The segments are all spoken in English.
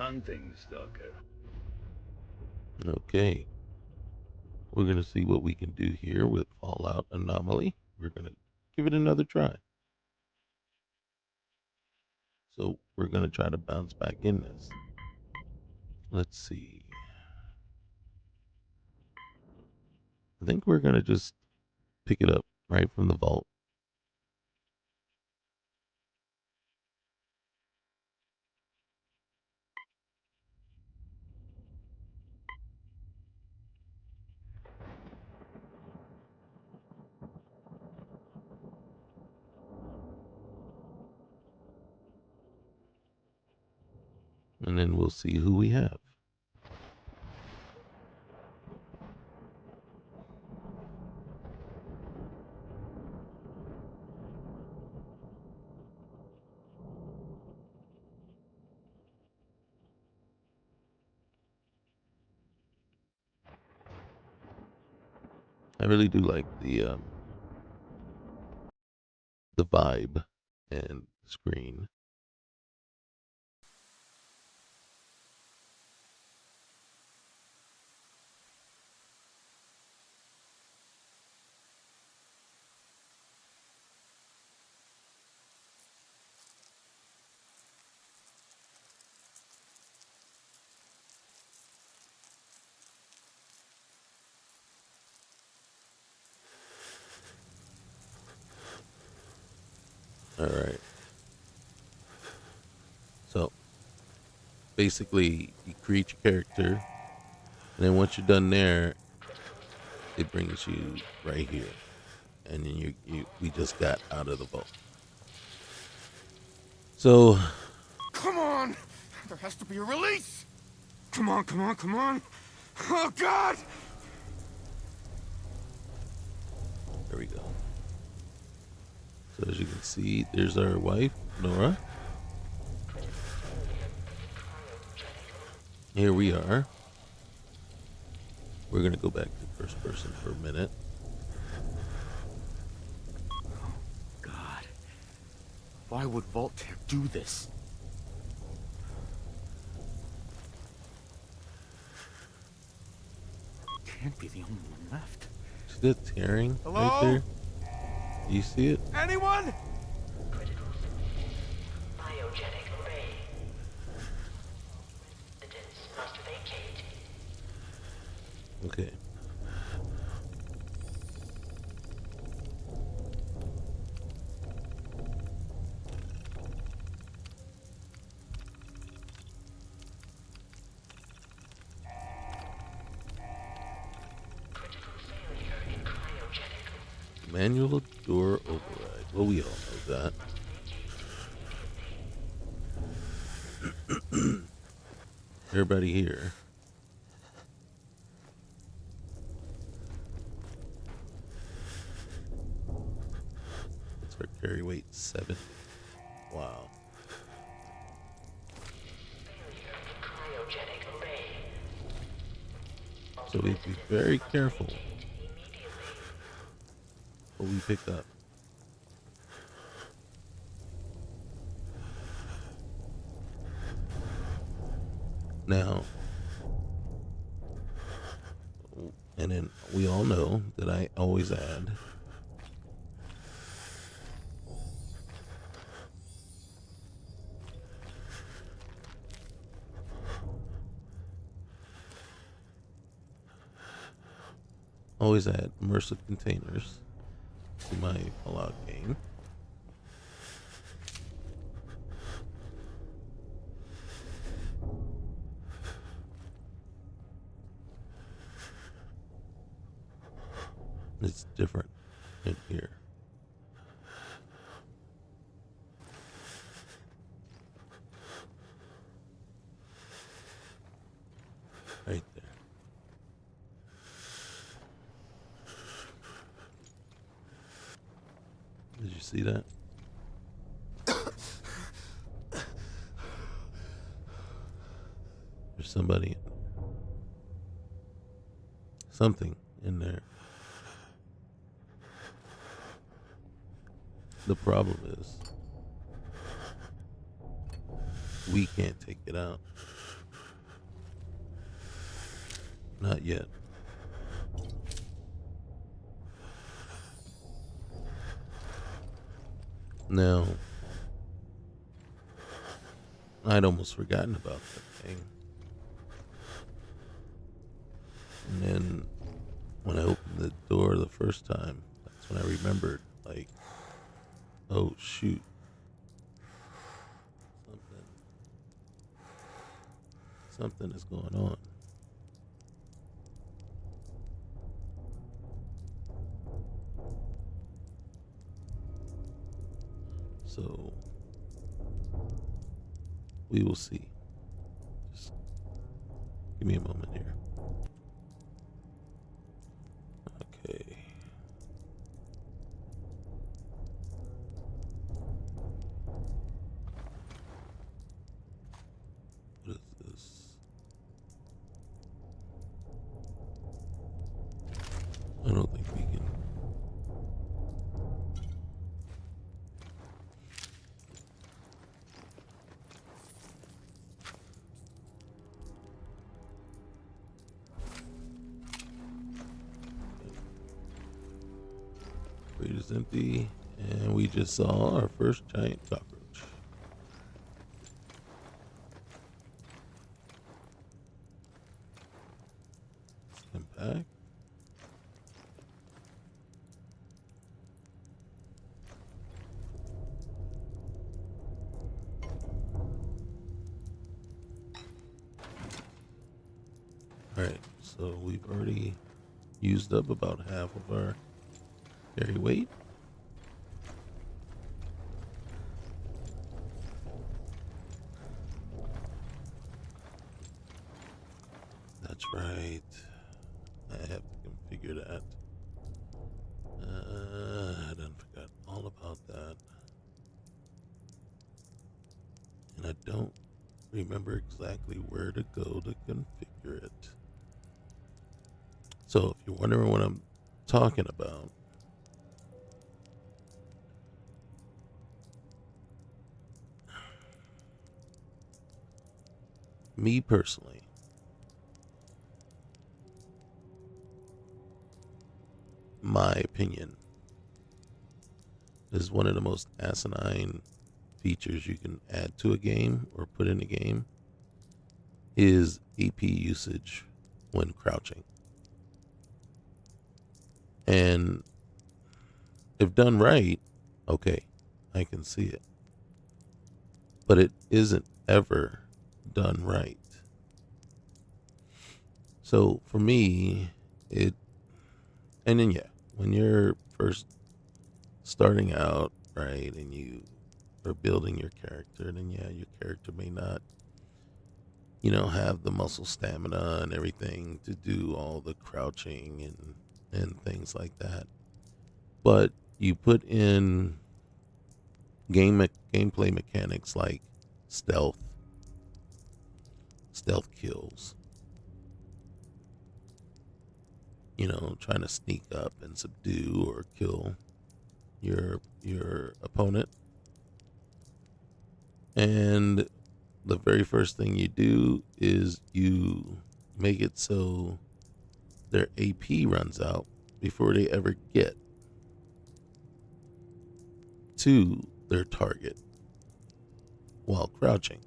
hunting, Stalker. Okay. We're going to see what we can do here with Fallout Anomaly. We're going to give it another try. So we're going to try to bounce back in this. Let's see. I think we're going to just pick it up right from the vault. And then we'll see who we have. I really do like the vibe and screen. All right. So basically, you create your character, and then once you're done there, it brings you right here, and then we just got out of the vault. So Come on! There has to be a release! Come on, come on, come on! Oh, God! there we go. So as you can see, there's our wife, Nora. Here we are. We're gonna go back to first person for a minute. God. Why would Voltaire do this? Can't be the only one left. See that tearing Hello? right there? Do you see it? Anyone? Critical biogenic array. Residents must vacate. Okay. Critical failure in cryogenic. Manual door override. Well, we all know that. Everybody here. What's our carry weight? 7. Wow. Failure in cryogenic array. So we have to be very careful Immediately. what we pick up. Now, and then we all know that I always add immersive containers to my Fallout game. It's different in here. Right there. Did you see that? There's something in there. The problem is we can't take it out. Not yet. Now, I'd almost forgotten about that thing. And then when I opened the door the first time, that's when I remembered, like, oh shoot. Something is going on. So we will see. Just give me a moment here. Okay. What is this? I don't think we can. Crate is empty, and we just saw our first giant cockroach. Impact. Alright, so we've already used up about half of our carry weight. That's right. I have to configure that. I done forgot all about that. And I don't remember exactly where to go to configure it. So if you're wondering what I'm talking about, me personally, my opinion, is one of the most asinine features you can add to a game or put in a game is AP usage when crouching. And if done right, okay, I can see it. But it isn't ever done right. So for me, and then yeah, when you're first starting out, right, and you are building your character, then yeah, your character may not, have the muscle stamina and everything to do all the crouching and things like that. But you put in gameplay mechanics like stealth kills, trying to sneak up and subdue or kill your opponent. And the very first thing you do is you make it so their AP runs out before they ever get to their target while crouching.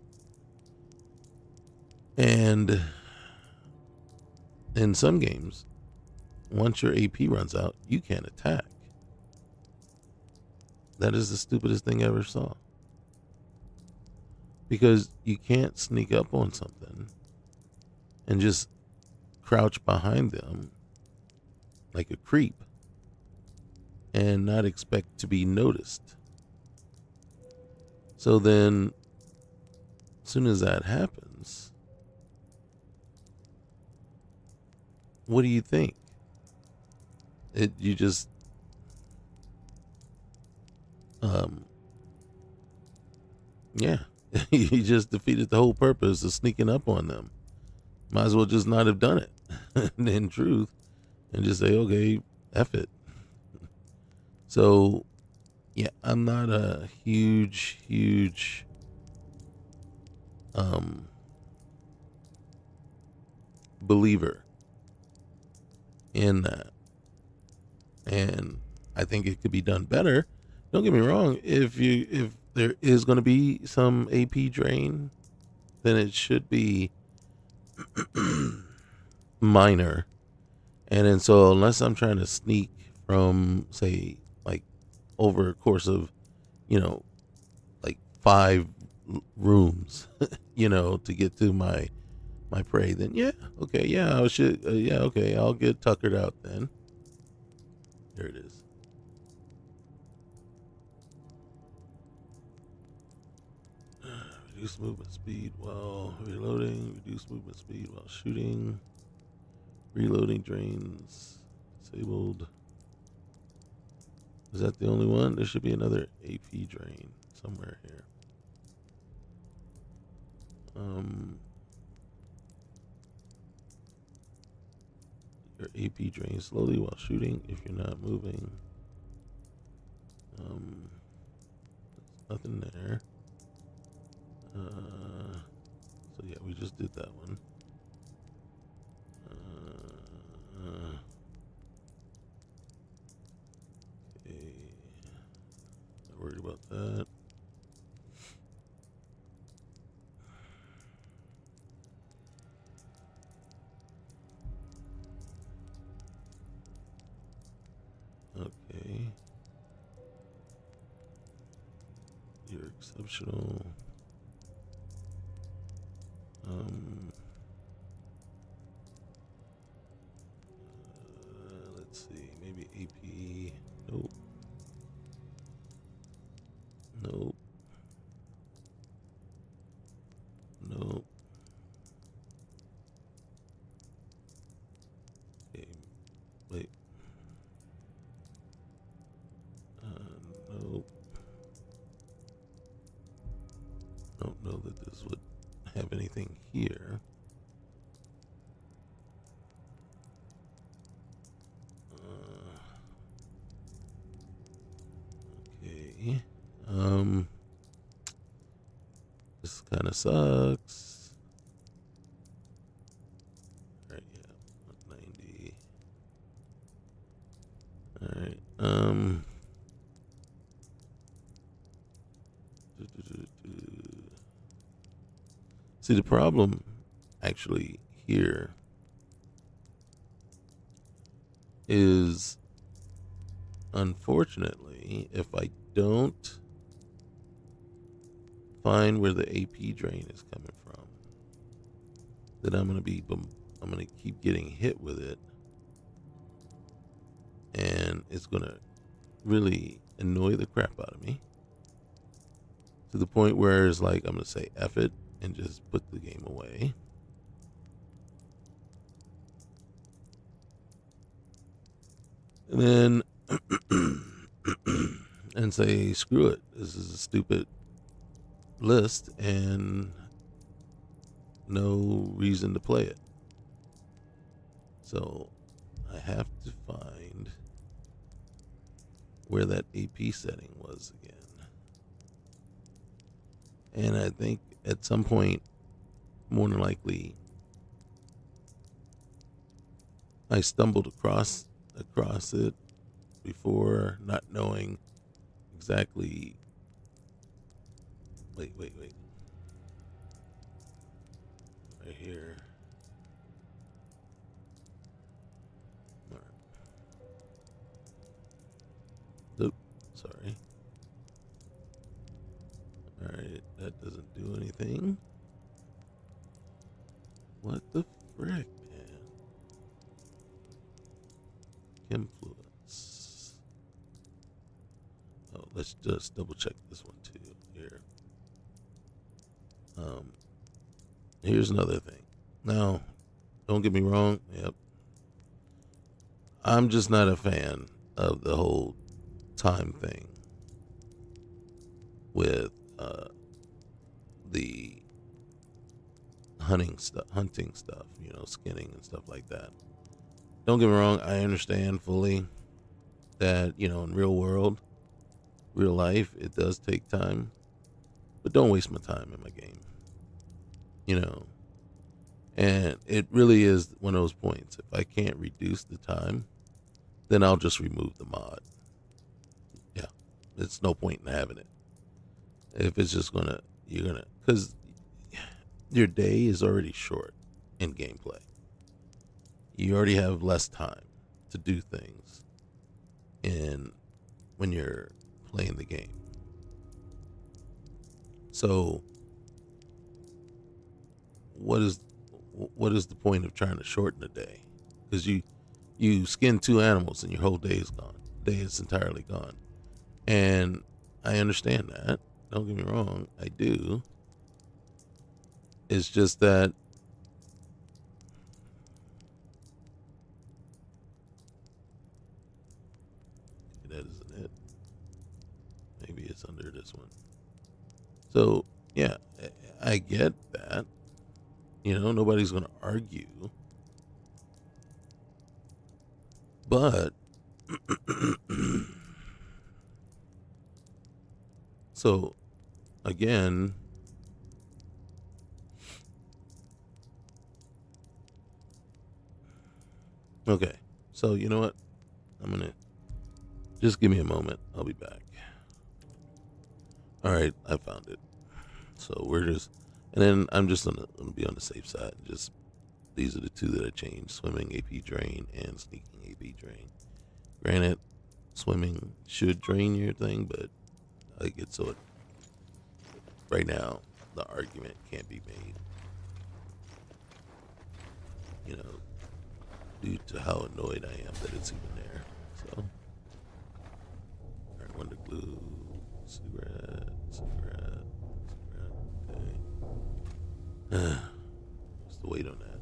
And in some games, once your AP runs out, you can't attack. That is the stupidest thing I ever saw. Because you can't sneak up on something and just crouch behind them like a creep and not expect to be noticed. So then, as soon as that happens, what do you think? You just yeah, you just defeated the whole purpose of sneaking up on them. Might as well just not have done it in truth and just say, okay, F it. So, yeah, I'm not a huge believer in that. And I think it could be done better. Don't get me wrong. If there is going to be some AP drain, then it should be minor. And then so unless I'm trying to sneak from, say, like over a course of, you know, like 5 rooms, to get to my prey, then yeah, okay, yeah, I should, yeah, okay, I'll get tuckered out then. There it is. Reduce movement speed while reloading. Reduce movement speed while shooting. Reloading drains disabled. Is that the only one? There should be another AP drain somewhere here. Your AP drains slowly while shooting if you're not moving. There's nothing there. So yeah, we just did that one. Okay. Not worried about that. Okay. You're exceptional. Let's see. Maybe AP. Nope. Nope. Nope. Okay. Wait. Nope. Don't know that this would have anything here. Okay. This kind of sucks. All right, yeah, 190. All right. See, the problem actually here is, unfortunately, if I don't find where the AP drain is coming from, then I'm gonna keep getting hit with it, and it's gonna really annoy the crap out of me to the point where it's like I'm gonna say F it and just put the game away. And then and say screw it, this is a stupid list and no reason to play it. So I have to find where that AP setting was again. And I think at some point, more than likely, I stumbled across it before, not knowing exactly. Wait. Right here. All right. Nope. Sorry. All right. That doesn't do anything. What the frick, man? Influence. Oh, let's just double check this one too. Here. Here's another thing. Now, don't get me wrong. Yep. I'm just not a fan of the whole time thing with the hunting stuff, skinning and stuff like that. Don't get me wrong, I understand fully that, in real life, it does take time, but don't waste my time in my game, you know. And it really is one of those points. If I can't reduce the time, then I'll just remove the mod. Yeah, it's no point in having it. If it's just because your day is already short in gameplay. You already have less time to do things in when you're playing the game. So what is the point of trying to shorten the day? Because you skin 2 animals and your whole day is gone. Day is entirely gone. And I understand that. Don't get me wrong, I do. It's just that that isn't it. Maybe it's under this one. So yeah, I get that. Nobody's gonna argue. But so again, okay. So you know what? I'm gonna just give me a moment. I'll be back. All right, I found it. So and then I'm just gonna be on the safe side. Just these are the 2 that I changed: swimming AP drain and sneaking AP drain. Granted, swimming should drain your thing, but I get so right now the argument can't be made. Due to how annoyed I am that it's even there. So, all right, wonder glue, cigarette. Okay. What's the weight on that?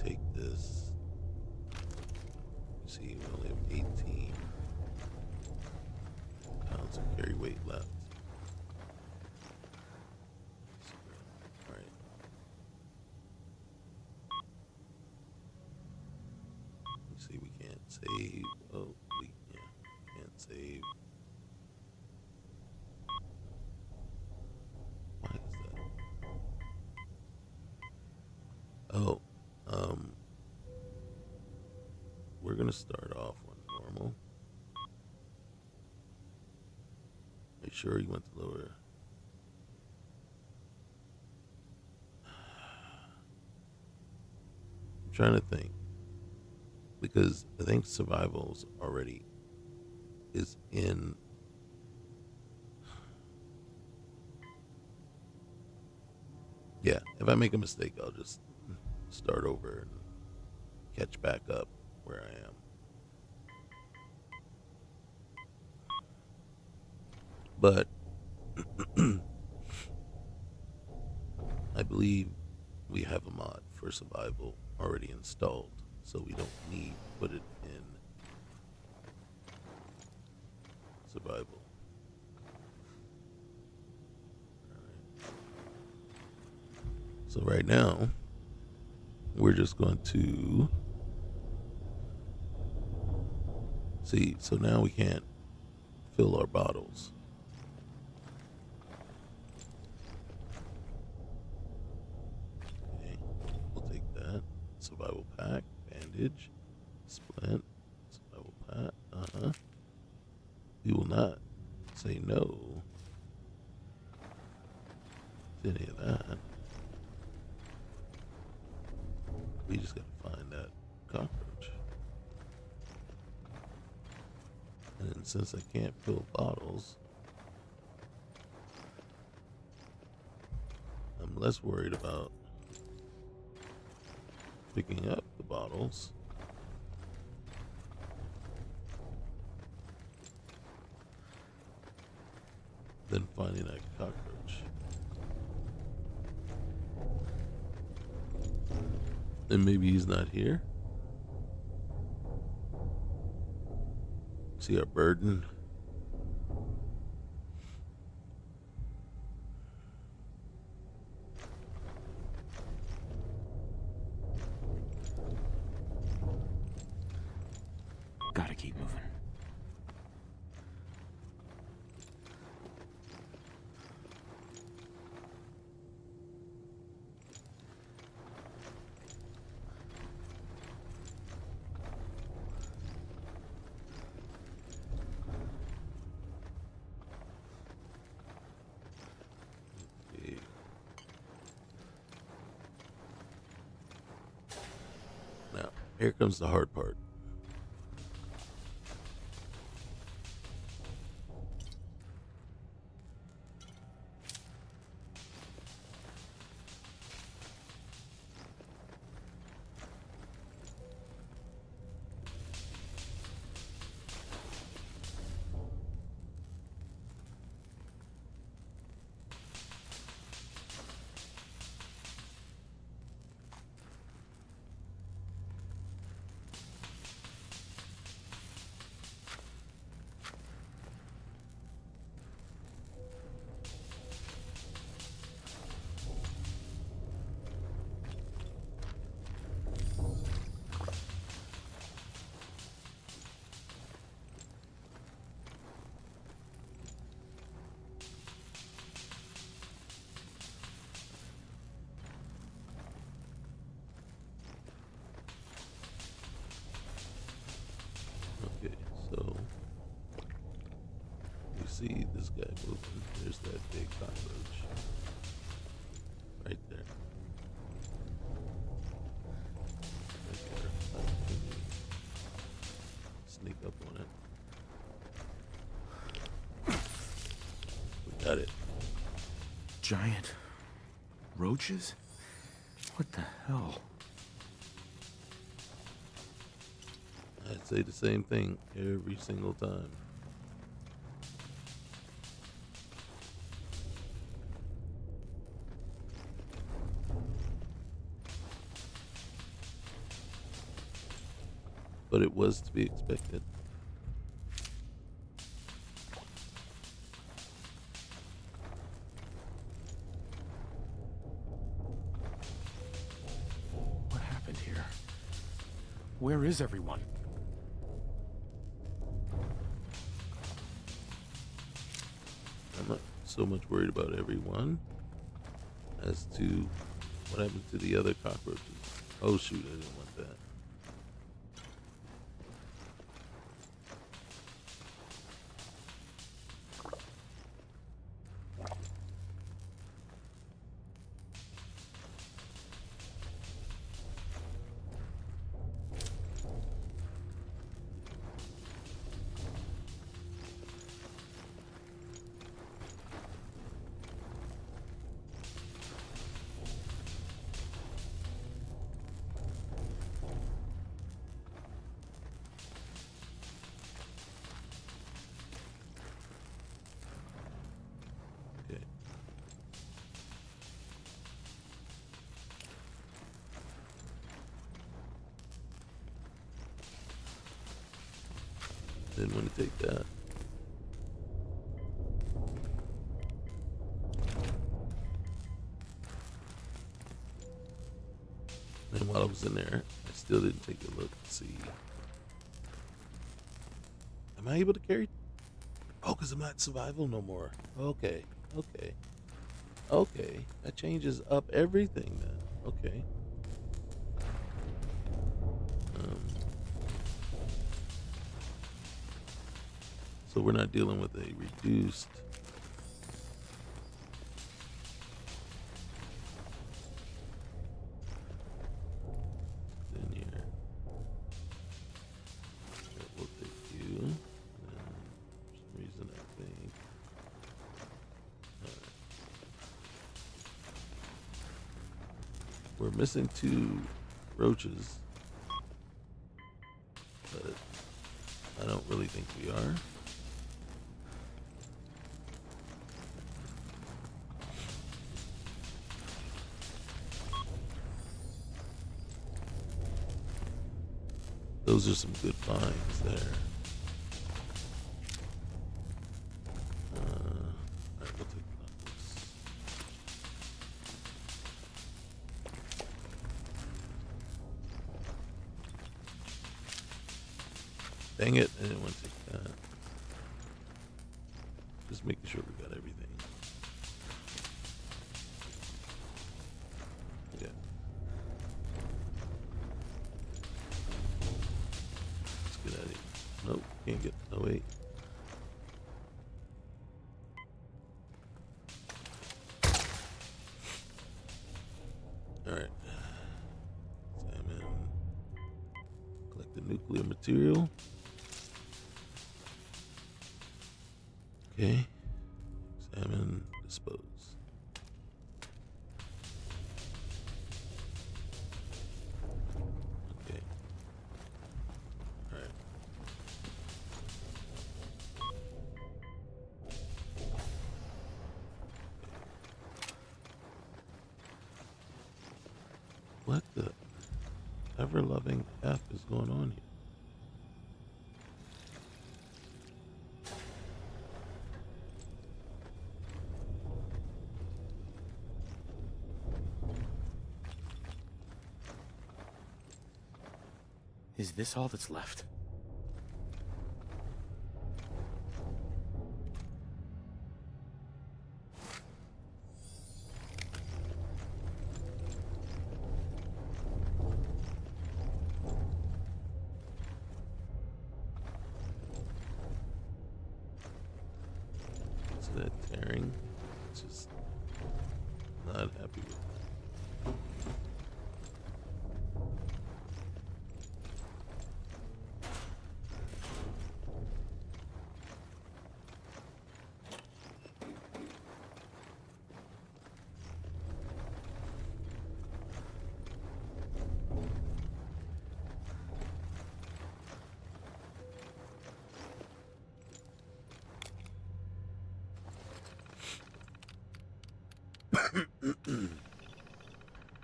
Take this. See, we only have 18 pounds of carry weight left. All right. Let's see, we can't save. Oh, can't save. Why is that? Oh, we're gonna start off on normal. Make sure you went to lower. I'm trying to think because I think survival's already is in. Yeah, if I make a mistake, I'll just start over and catch back up where I am. But I believe we have a mod for survival already installed, so we don't need to put it in survival. So right now, we're just going to see. So now we can't fill our bottles. Okay, we'll take that. Survival pack, bandage, splint, survival pack. We will not say no to any of that. We just gotta find that cockroach. And then since I can't fill bottles, I'm less worried about picking up the bottles. Than finding that cockroach. And maybe he's not here. See our burden. Gotta keep moving. Here comes the hard part. Okay, so you see this guy moving. There's that big cockroach right there. Right there. Can we sneak up on it? We got it. Giant roaches? What the hell? I'd say the same thing every single time. But it was to be expected. What happened here? Where is everyone? I'm not so much worried about everyone as to what happened to the other cockroaches. Oh shoot, I didn't want that. Okay. Didn't want to take that. And while I was in there, I still didn't take a look to see. Am I able to carry? Oh, because I'm not survival no more. Okay. Okay. Okay. That changes up everything then. Okay. Um, so we're not dealing with a reduced. In here. We'll take you. And for some reason, I think. Alright. We're missing 2 roaches. But I don't really think we are. Those are some good finds there. Alright, we'll take this. Dang it, I didn't want to take that. Just making sure we got everything. Yeah. Let's get out of here. Nope, can't get. No, wait. Alright. Salmon. nuclear material. Okay. Examine, dispose. Okay. All right. What the ever-loving F is going on here? Is this all that's left? Is that tearing? It's just not happy with it.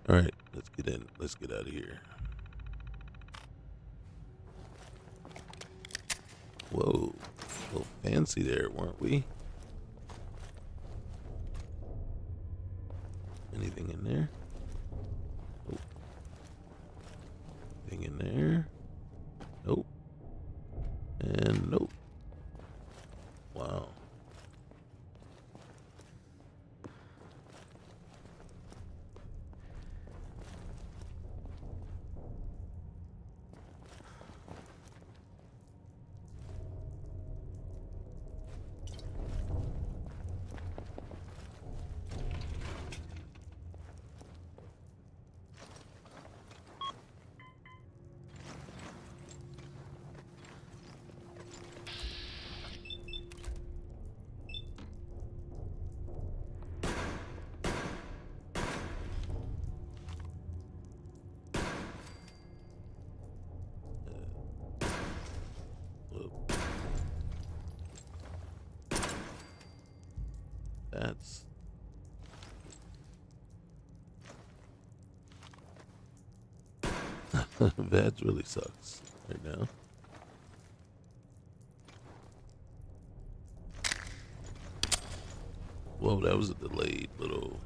All right, let's get in. Let's get out of here. Whoa, a little fancy there, weren't we? Anything in there? Nope. Anything in there? Nope. And nope. Wow. Whoop. That's that really sucks right now. Whoa, that was a delayed little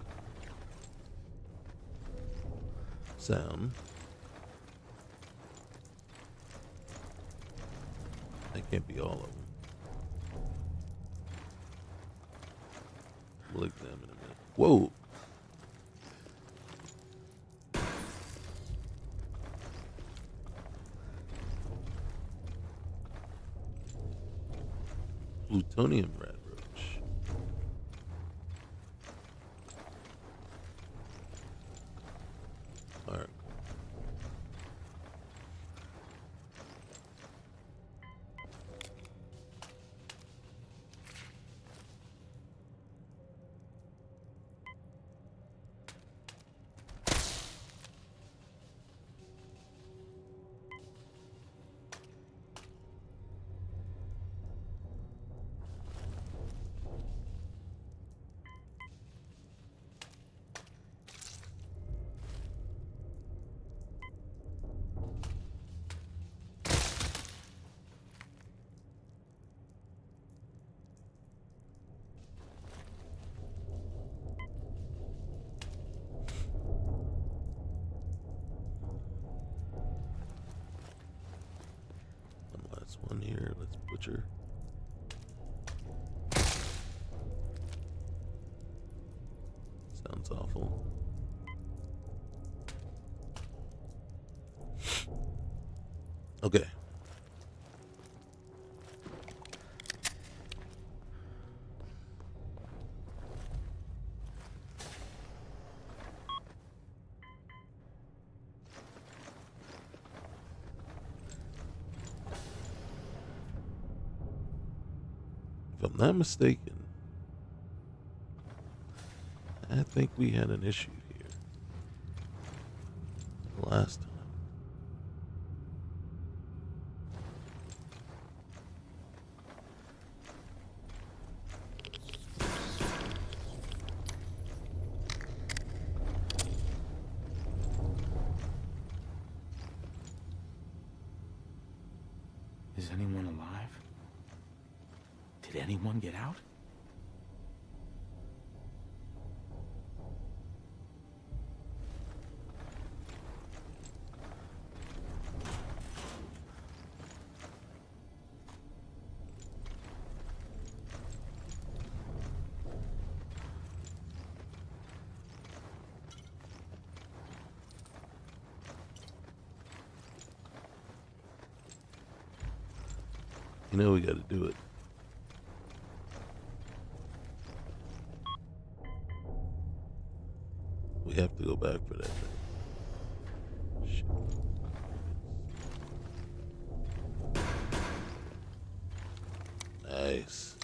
sound. That can't be all of them. We'll examine in a minute. Whoa! Plutonium rat roach. Alright. One last one here. Let's butcher. Sounds awful. Okay. I'm not mistaken, I think we had an issue here last time. Is anyone alive? Did anyone get out? You know we got to do it. We have to go back for that thing. Shit. Nice.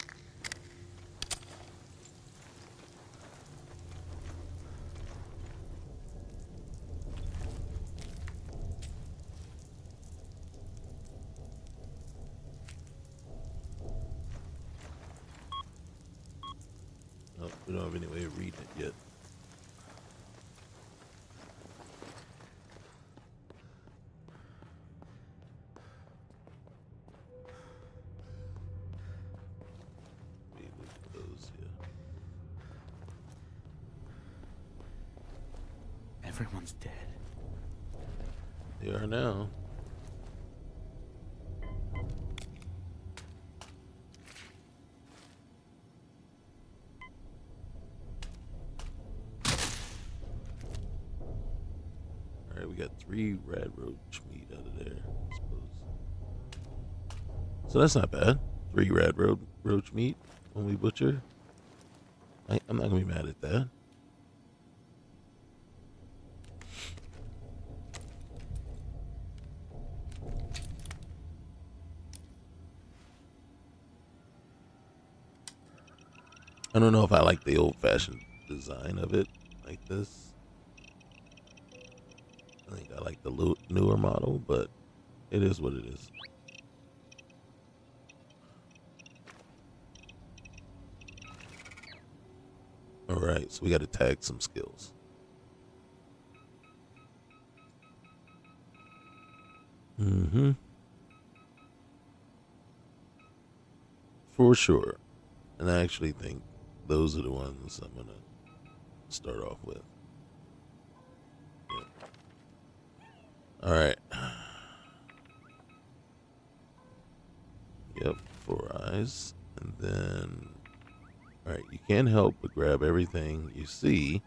Oh, we don't have any way of reading it yet. We look at those, yeah. Everyone's dead. They are now. Alright, we got 3 rad roach meat out of there, I suppose. So that's not bad. 3 rad roach meat when we butcher. I'm not going to be mad at that. I don't know if I like the old-fashioned design of it like this. I think I like the newer model, but it is what it is. All right, so we got to tag some skills. Mm-hmm. For sure. And I actually think those are the ones I'm going to start off with. Yeah. All right. Yep, 4 eyes. And then, all right, you can't help but grab everything you see,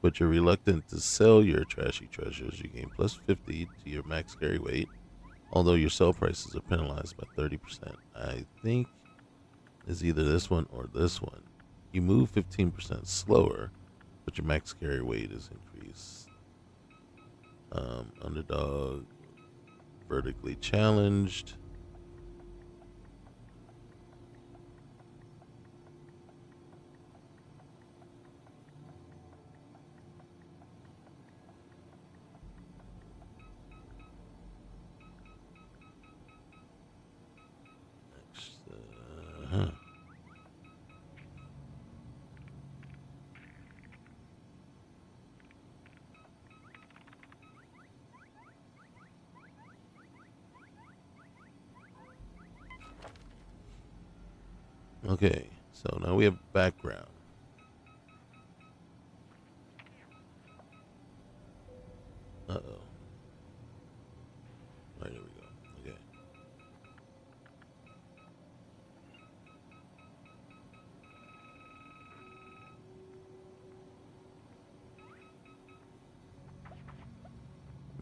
but you're reluctant to sell your trashy treasures. You gain plus 50 to your max carry weight, although your sell prices are penalized by 30%. I think is either this one or this one. You move 15% slower, but your max carry weight is increased. Underdog, vertically challenged. Huh. Okay, so now we have background. Uh-oh. Right, there we go. Okay.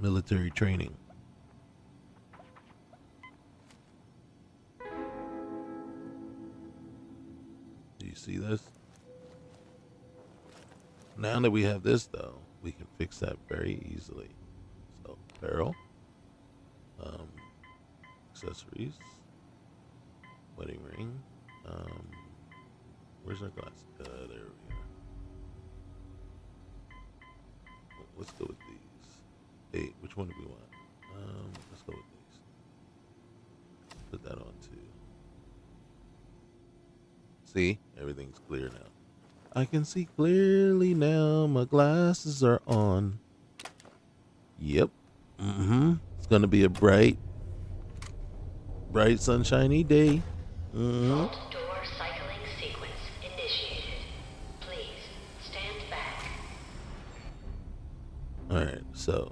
Military training. Do you see this? Now that we have this, though, we can fix that very easily. So, barrel, accessories, wedding ring, Where's our glass? There we are. Well, let's go with these. Hey, which one do we want? Let's go with these. Put that on too. See, everything's clear now. I can see clearly now. My glasses are on. Yep. It's gonna be a bright, sunshiny day. Vault door cycling sequence initiated. Please stand back. All right. So,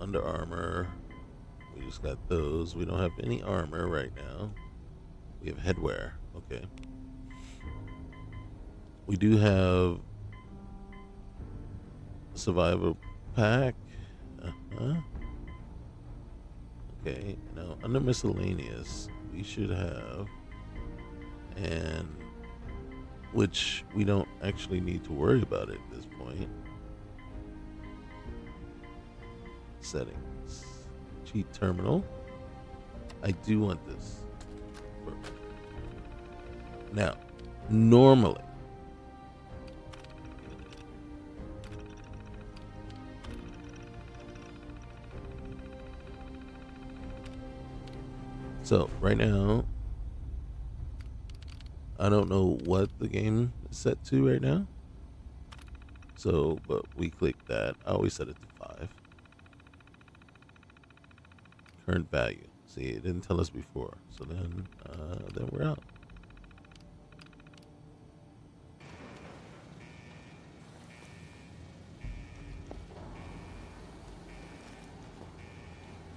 under armor, we just got those. We don't have any armor right now. We have headwear. Okay. We do have a survival pack. Okay. Now, under miscellaneous, we should have, and which we don't actually need to worry about at this point. Settings. Cheat terminal. I do want this. Now, normally, so right now, I don't know what the game is set to right now. So, but we click that. I always set it to 5. Current value. See, it didn't tell us before. So then we're out.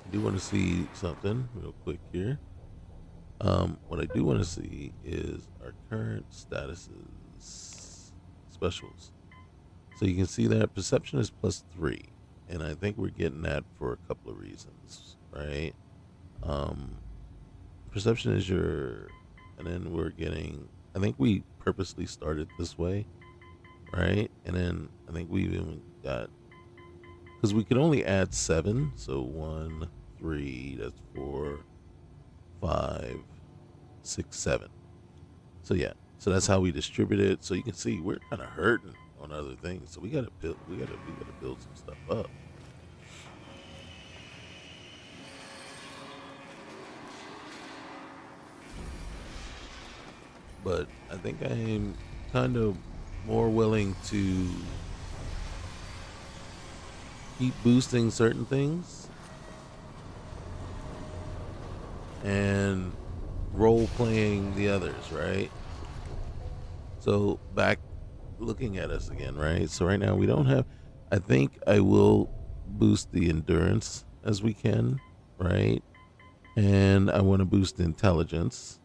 I do want to see something real quick here. What I do want to see is our current statuses, specials. So you can see that perception is +3, and I think we're getting that for a couple of reasons, right? Perception is your, and then we're getting. I think we purposely started this way, right? And then I think we even got, because we could only add 7, so 1, 3, that's 4, 5, 6, 7. So yeah, so that's how we distribute it. So you can see we're kind of hurting on other things. So we gotta build. We gotta build some stuff up. But I think I'm kind of more willing to keep boosting certain things and role playing the others, right? So back looking at us again, right? So right now we don't have, I think I will boost the endurance as we can, right? And I want to boost the intelligence.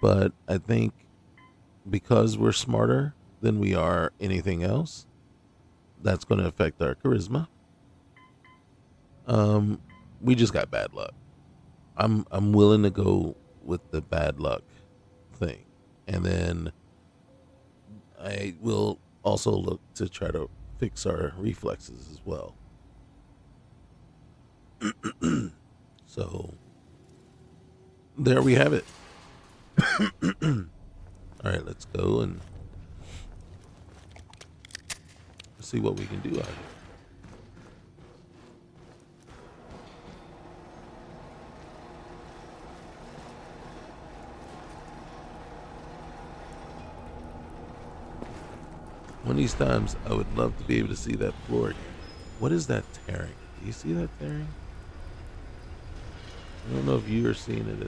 But I think because we're smarter than we are anything else, that's going to affect our charisma. We just got bad luck. I'm willing to go with the bad luck thing. And then I will also look to try to fix our reflexes as well. So there we have it. All right, let's go and see what we can do out here. One of these times, I would love to be able to see that floor again. What is that tearing? Do you see that tearing? I don't know if you are seeing it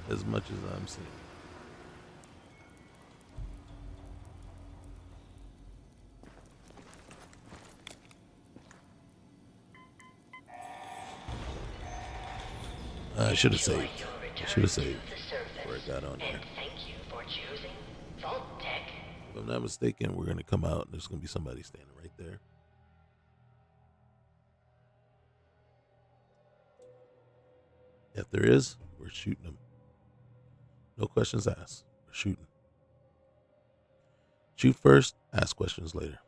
as much as I'm seeing it. I should have saved. Before I got on there. Thank you for choosing Vault Tech. If I'm not mistaken, we're going to come out and there's going to be somebody standing right there. If there is, we're shooting them. No questions asked. We're shooting. Shoot first, ask questions later.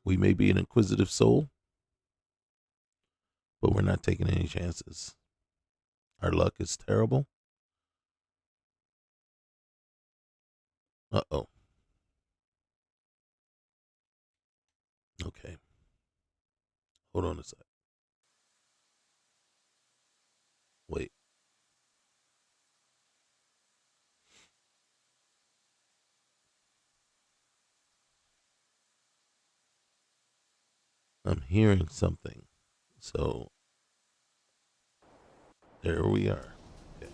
We may be an inquisitive soul, but we're not taking any chances. Our luck is terrible. Uh-oh. Okay. Hold on a sec. Wait. I'm hearing something. So there we are. Okay.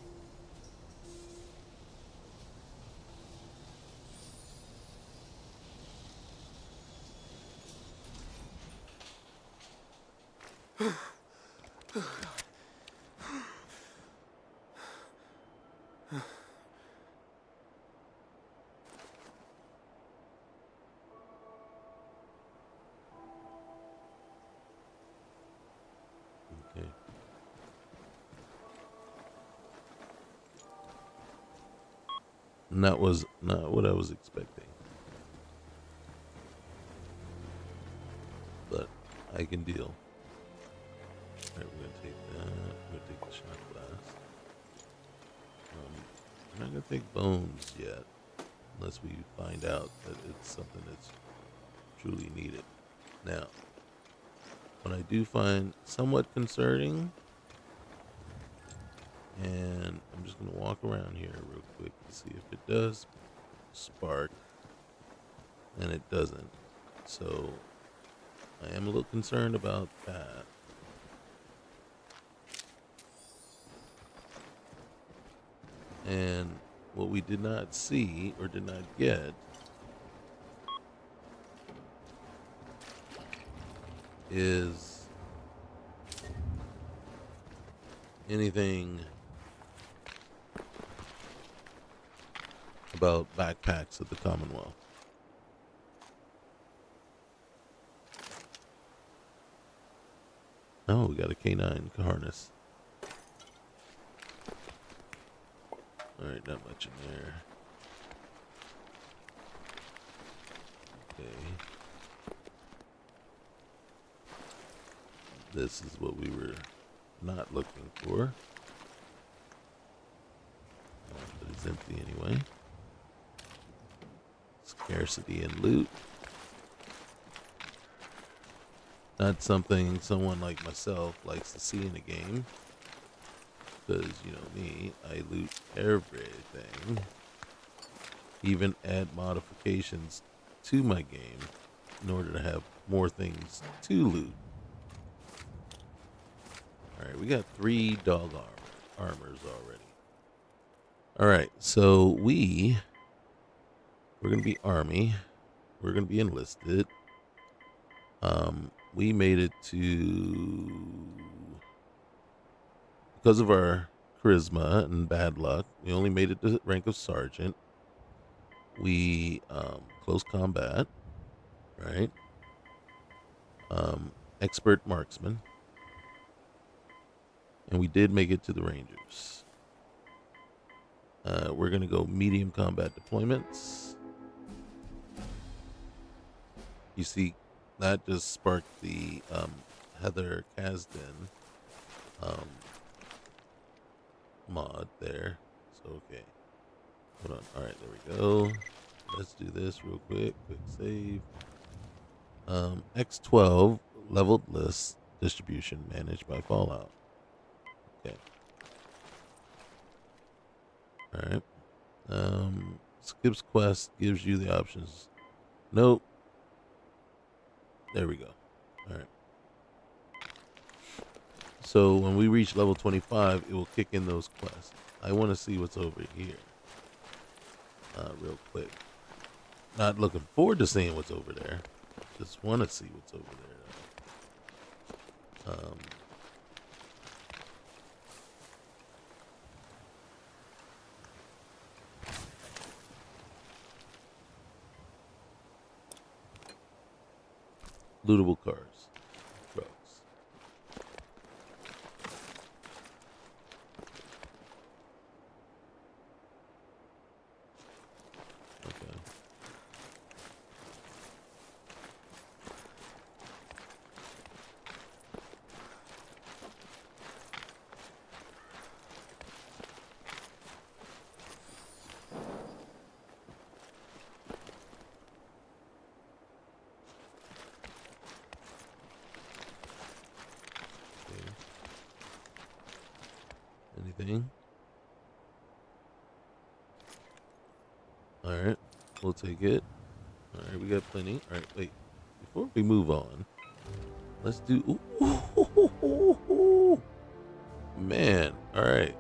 Okay. And that was not what I was expecting. But I can deal. Alright, we're gonna take that. We're gonna take the shot glass. I'm not gonna take bones yet, unless we find out that it's something that's truly needed. Now, what I do find somewhat concerning, and I'm just gonna walk around here real quick to see if it does spark, and it doesn't. So I am a little concerned about that. And what we did not see or did not get is anything about backpacks of the Commonwealth. Oh, we got a canine harness. Alright, not much in there. Okay. This is what we were not looking for. But it's empty anyway. Scarcity and loot. Not something someone like myself likes to see in a game. Because, you know me, I loot everything. Even add modifications to my game in order to have more things to loot. Alright, we got 3 dog armors already. Alright, so we're going to be army. We're going to be enlisted. We made it to... Because of our charisma and bad luck, we only made it to the rank of sergeant. We, close combat, right? Expert marksman. And we did make it to the Rangers. We're going to go medium combat deployments. You see, that just sparked the Heather Kasdan mod there. So, okay. Hold on. All right, there we go. Let's do this real quick. Quick save. X12 leveled list distribution managed by Fallout. Okay. All right. Skips quest gives you the options. Nope. There we go. All right. So when we reach level 25, it will kick in those quests. I want to see what's over here. Real quick. Not looking forward to seeing what's over there. Just want to see what's over there. Lootable cars. Drugs. Okay. All right, we'll take it. All right, we got plenty. All right, wait. Before we move on, let's do. Ooh, man. All right.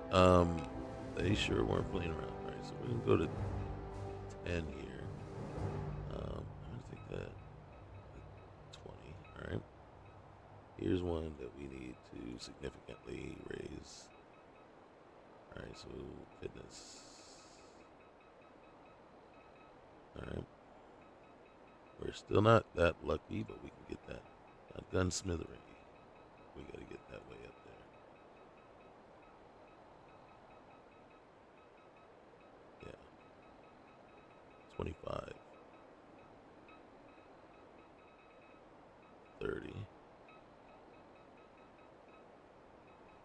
They sure weren't playing around. All right, so we're gonna go to 10 here. I'm gonna take that 20. All right. Here's one that we need to significantly raise. All right, so fitness. All right. We're still not that lucky, but we can get that. Gunsmithery. We got to get that way up there. Yeah. 25. 30.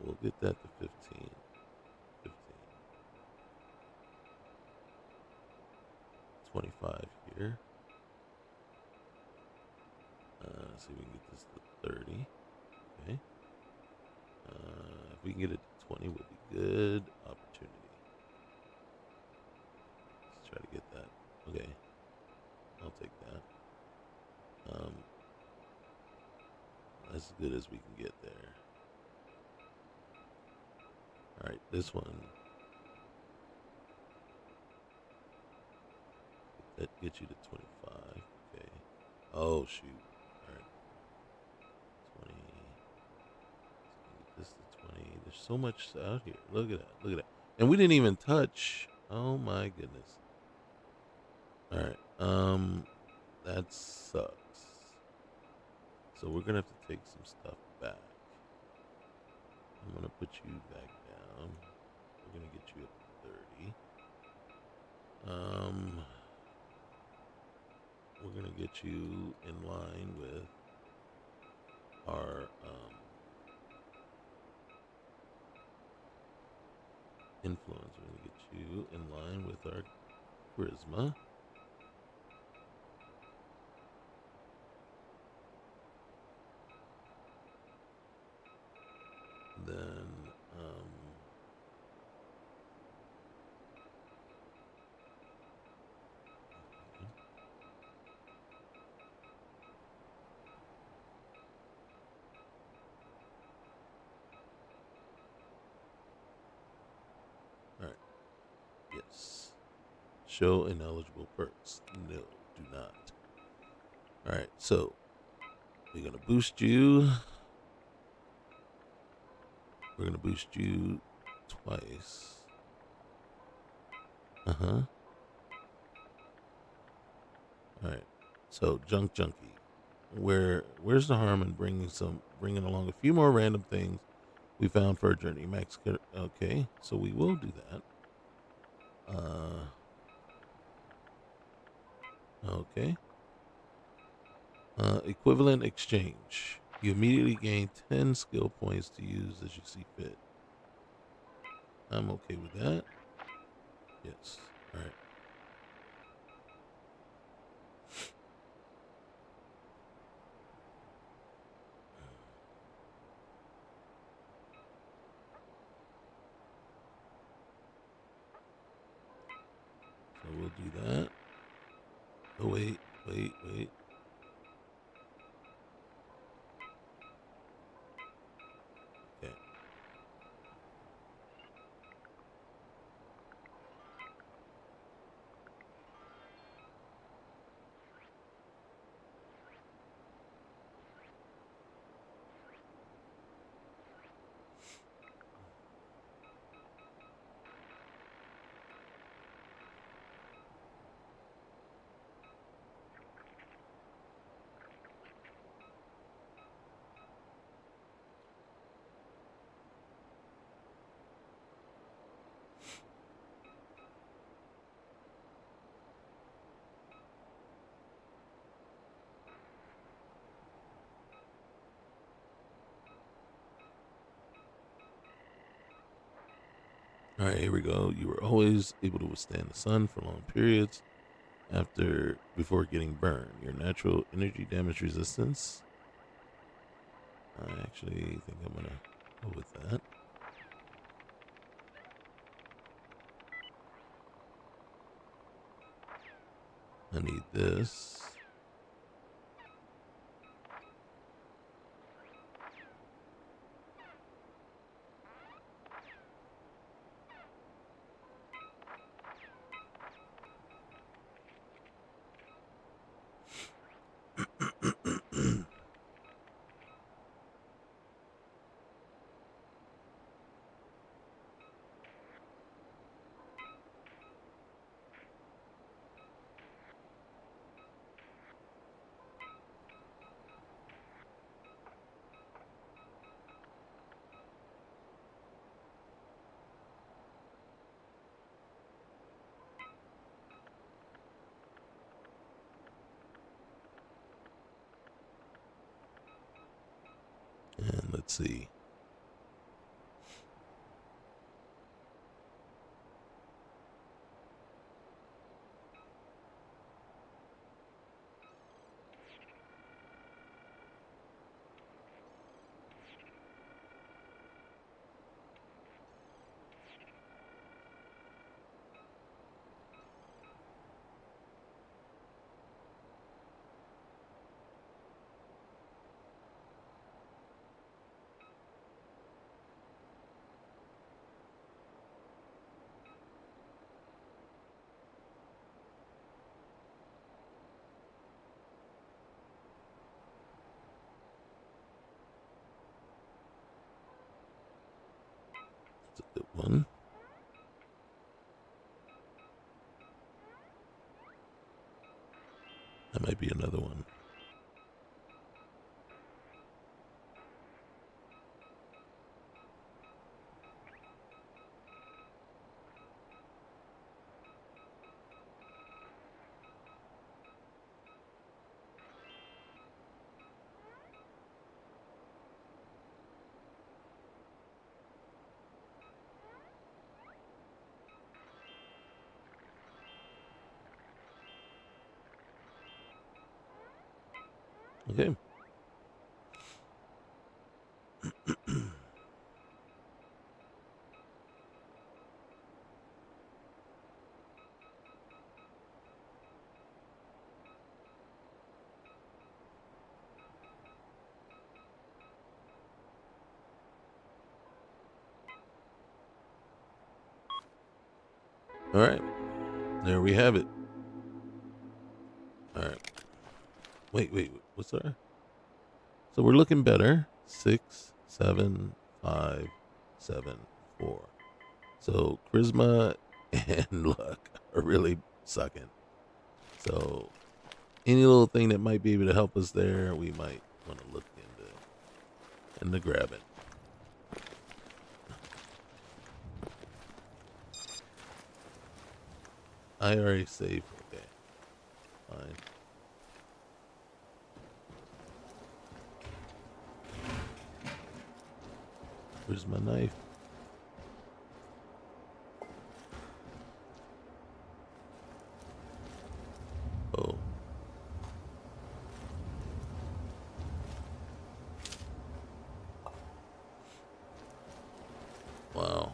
We'll get that to 15. 15. 25 here. See if we can get this to 30. Okay. If we can get it to 20, would be good opportunity. Let's try to get that. Okay. I'll take that. As good as we can get there. All right, this one. That gets you to 25. Okay. Oh shoot. All right. 20. This to 20. There's so much out here. Look at that. Look at that. And we didn't even touch. Oh my goodness. All right. That sucks. So we're gonna have to take some stuff back. I'm gonna put you back down. We're gonna get you up to 30. We're gonna get you in line with our influence. We're gonna get you in line with our charisma. Then all right. Yes. Show ineligible perks. No, do not. All right. So we're gonna boost you. We're gonna boost you twice. All right. So junk junkie. Where's the harm in bringing along a few more random things we found for our journey? Max. Okay. So we will do that. Okay. Equivalent exchange. You immediately gain 10 skill points to use as you see fit. I'm okay with that. Yes. All right. So we'll do that. Oh, wait. Okay. All right, here we go. You were always able to withstand the sun for long periods before getting burned. Your natural energy damage resistance. I actually think I'm gonna go with that. I need this. And let's see. That's a good one. That might be another one. Okay. All right. There we have it. All right. Wait. What's that? So we're looking better. 6, 7, 5, 7, 4. So charisma and luck are really sucking. So any little thing that might be able to help us there, we might want to look into grabbing. I already saved. Okay. Fine. Where's my knife? Oh. Wow.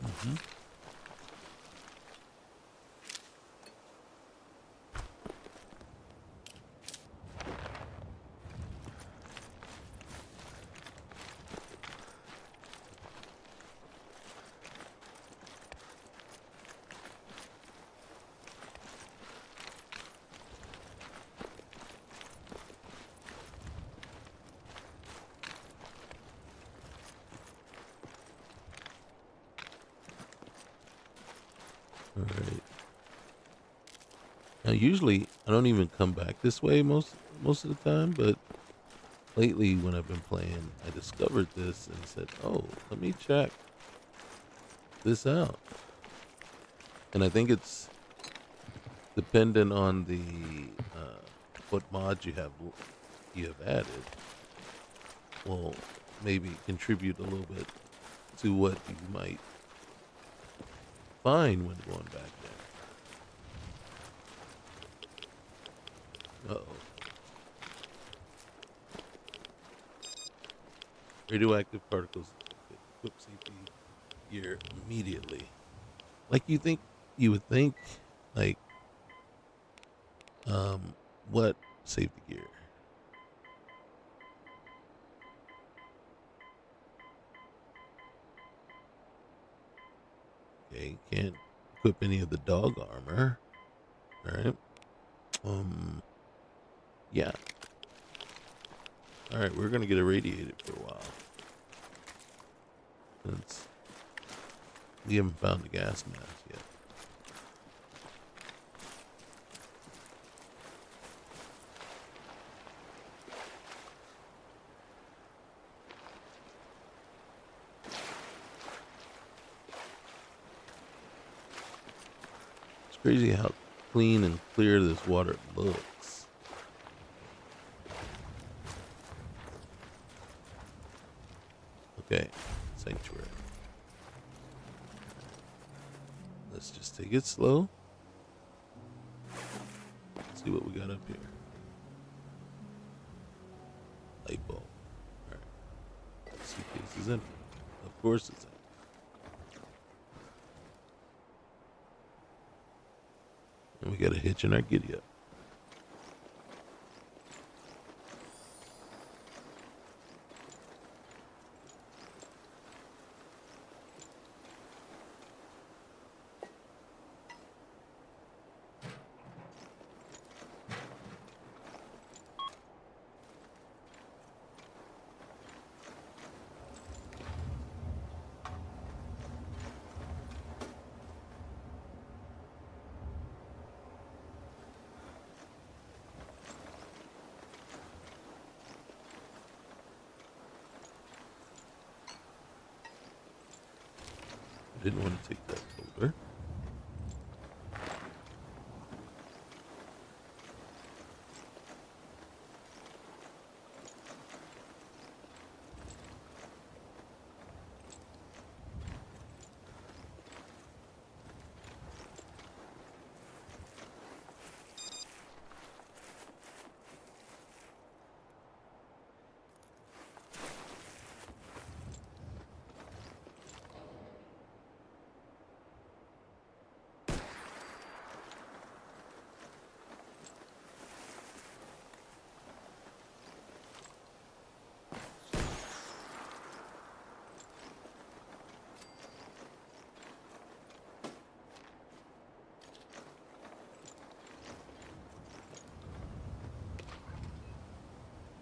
Mm-hmm. All right. Now, usually I don't even come back this way most of the time, but lately when I've been playing, I discovered this and said, "Oh, let me check this out." And I think it's dependent on the what mods you have added. Will maybe contribute a little bit to what you might find when going back there. Uh-oh. Radioactive particles equip safety gear immediately. Like you would think, like, what safety gear? Okay, can't equip any of the dog armor. Alright. Yeah. Alright, we're gonna get irradiated for a while. Since we haven't found the gas mask yet. It's crazy how clean and clear this water looks. Okay, sanctuary. Let's just take it slow. Let's see what we got up here. Light bulb. Alright. Suitcase is empty. Of course it's empty. And we got a hitch in our giddy up. Didn't want to take that folder.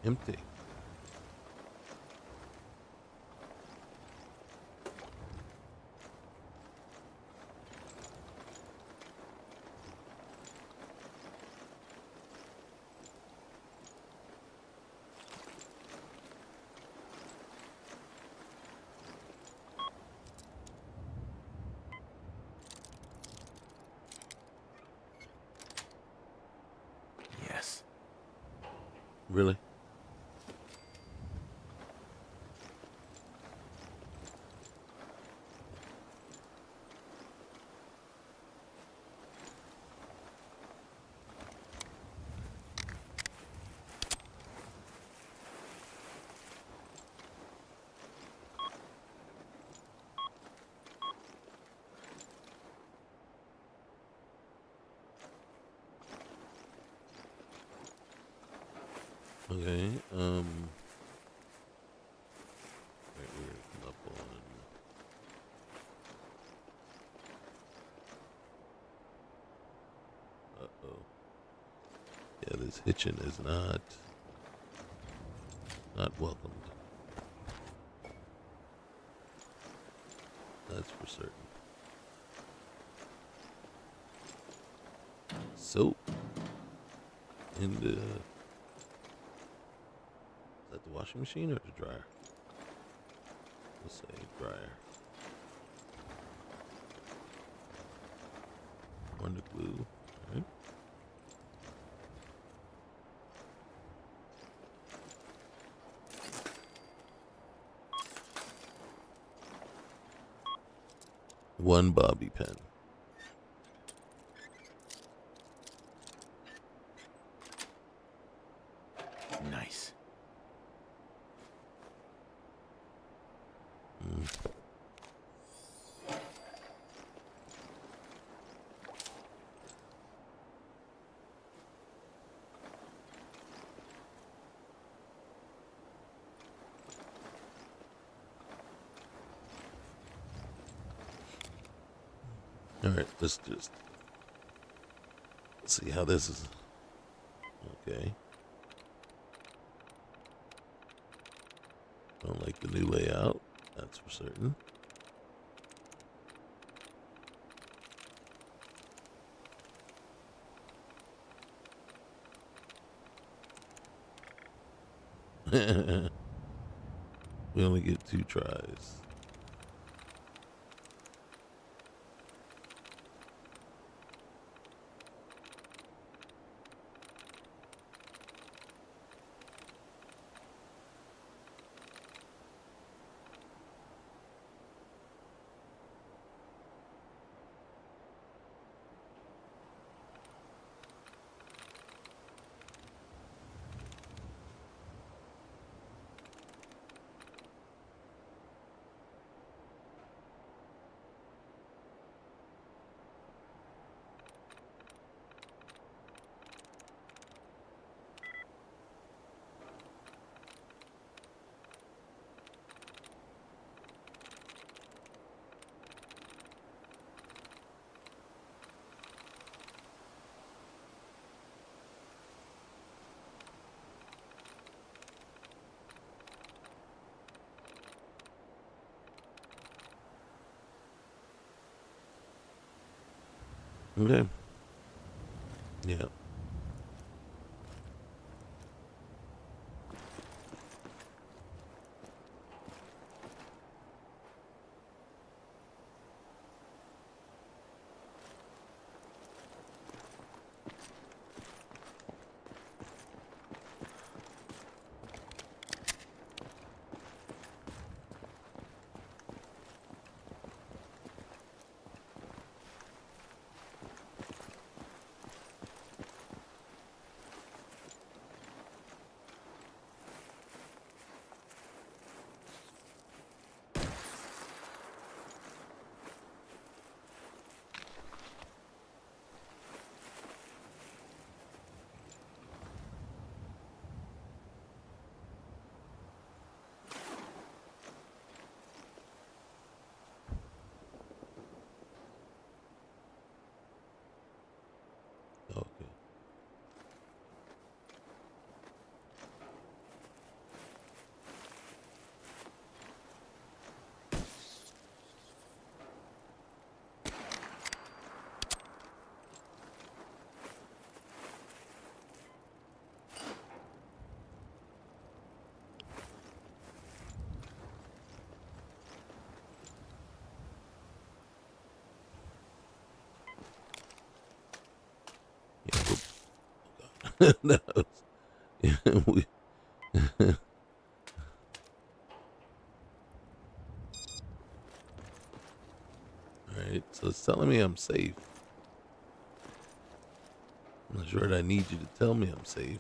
Empty. Yes. Really? Okay, right, we're gonna come up on uh-oh. Yeah, this hitching is not welcomed. That's for certain. Soap in the, is that the washing machine or the dryer? Let's say dryer. Wonder glue. All right. One bobby pin. Nice. All right, let's see how this is. Okay. Don't like the new layout. That's for certain. We only get 2 tries. Okay. Yeah. Okay. Yeah. That was, yeah, all right, so it's telling me I'm safe. I'm not sure that I need you to tell me I'm safe.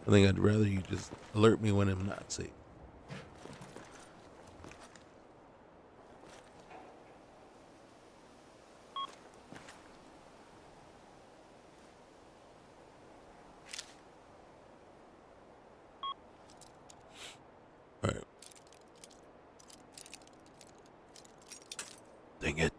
I think I'd rather you just alert me when I'm not safe. All right. Dang it.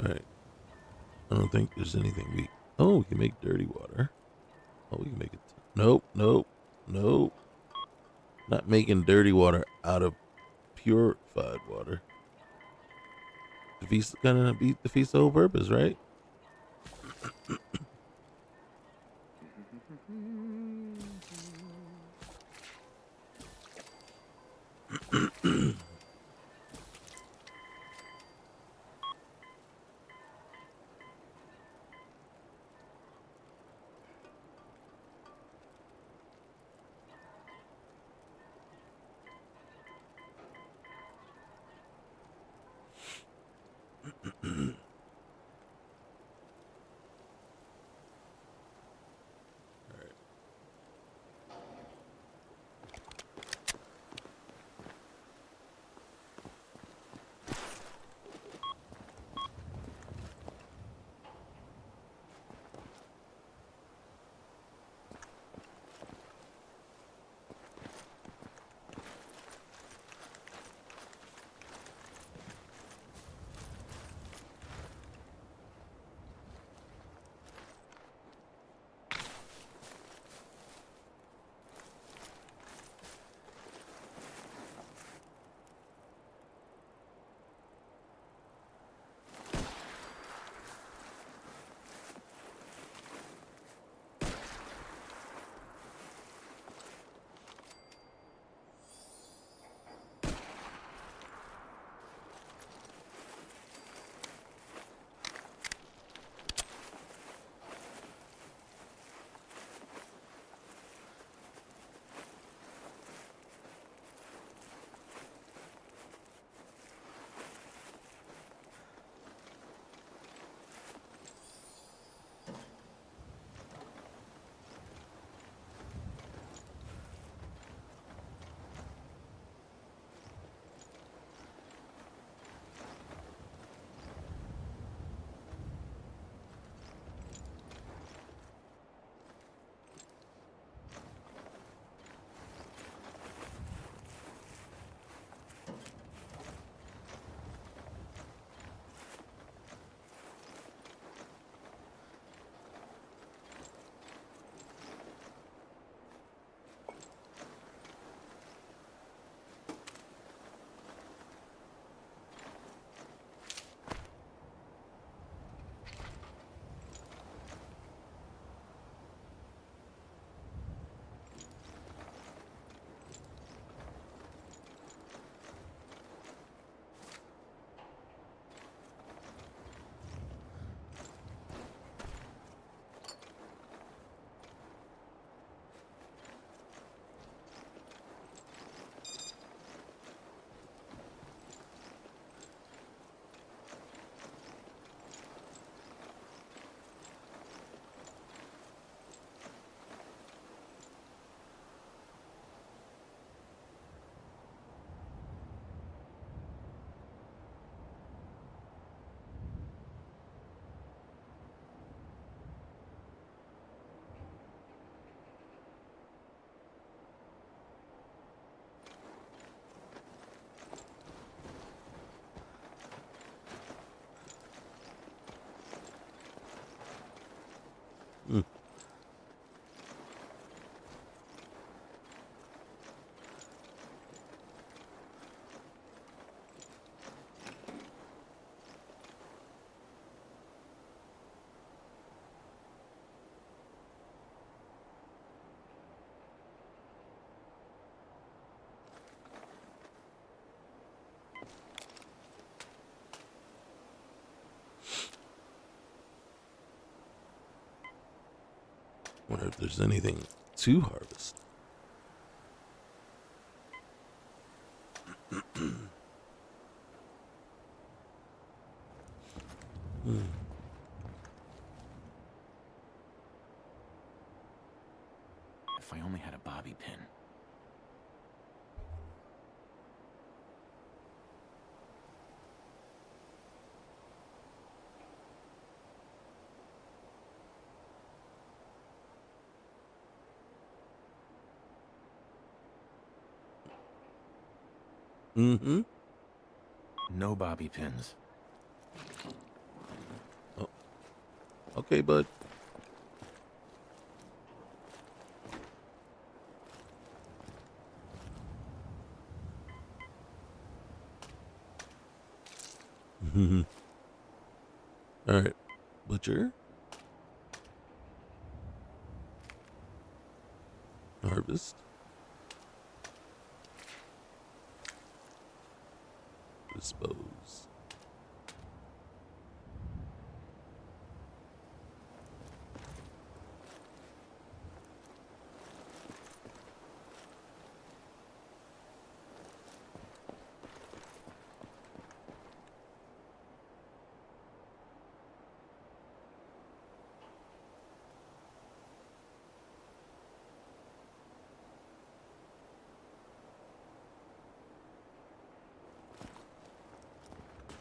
All right. I don't think there's anything we. Oh, we can make dirty water. Oh, we can make it. Nope, nope, nope. Not making dirty water out of purified water. Defeats defeats the whole purpose, right? Mm. Wonder if there's anything to harvest. If I only had a bobby pin. Mm-hmm. No bobby pins. Oh, okay, bud. All right, butcher, harvest, dispose.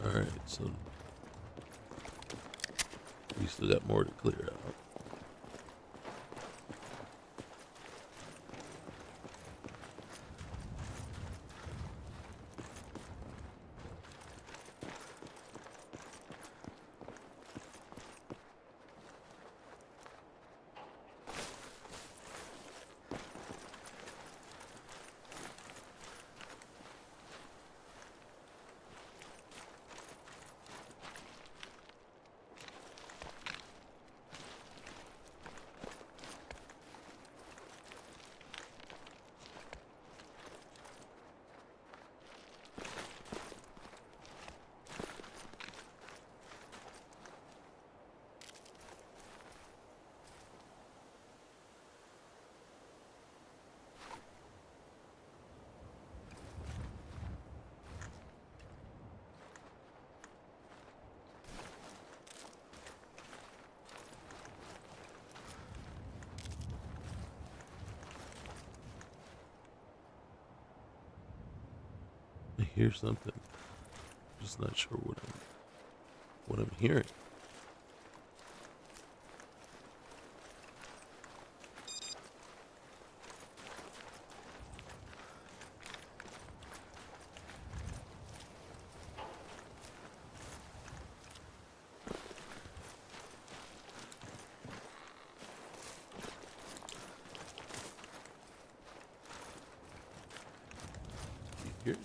All right, so we still got more to clear out. I hear something. Just not sure what I'm hearing. You hear it?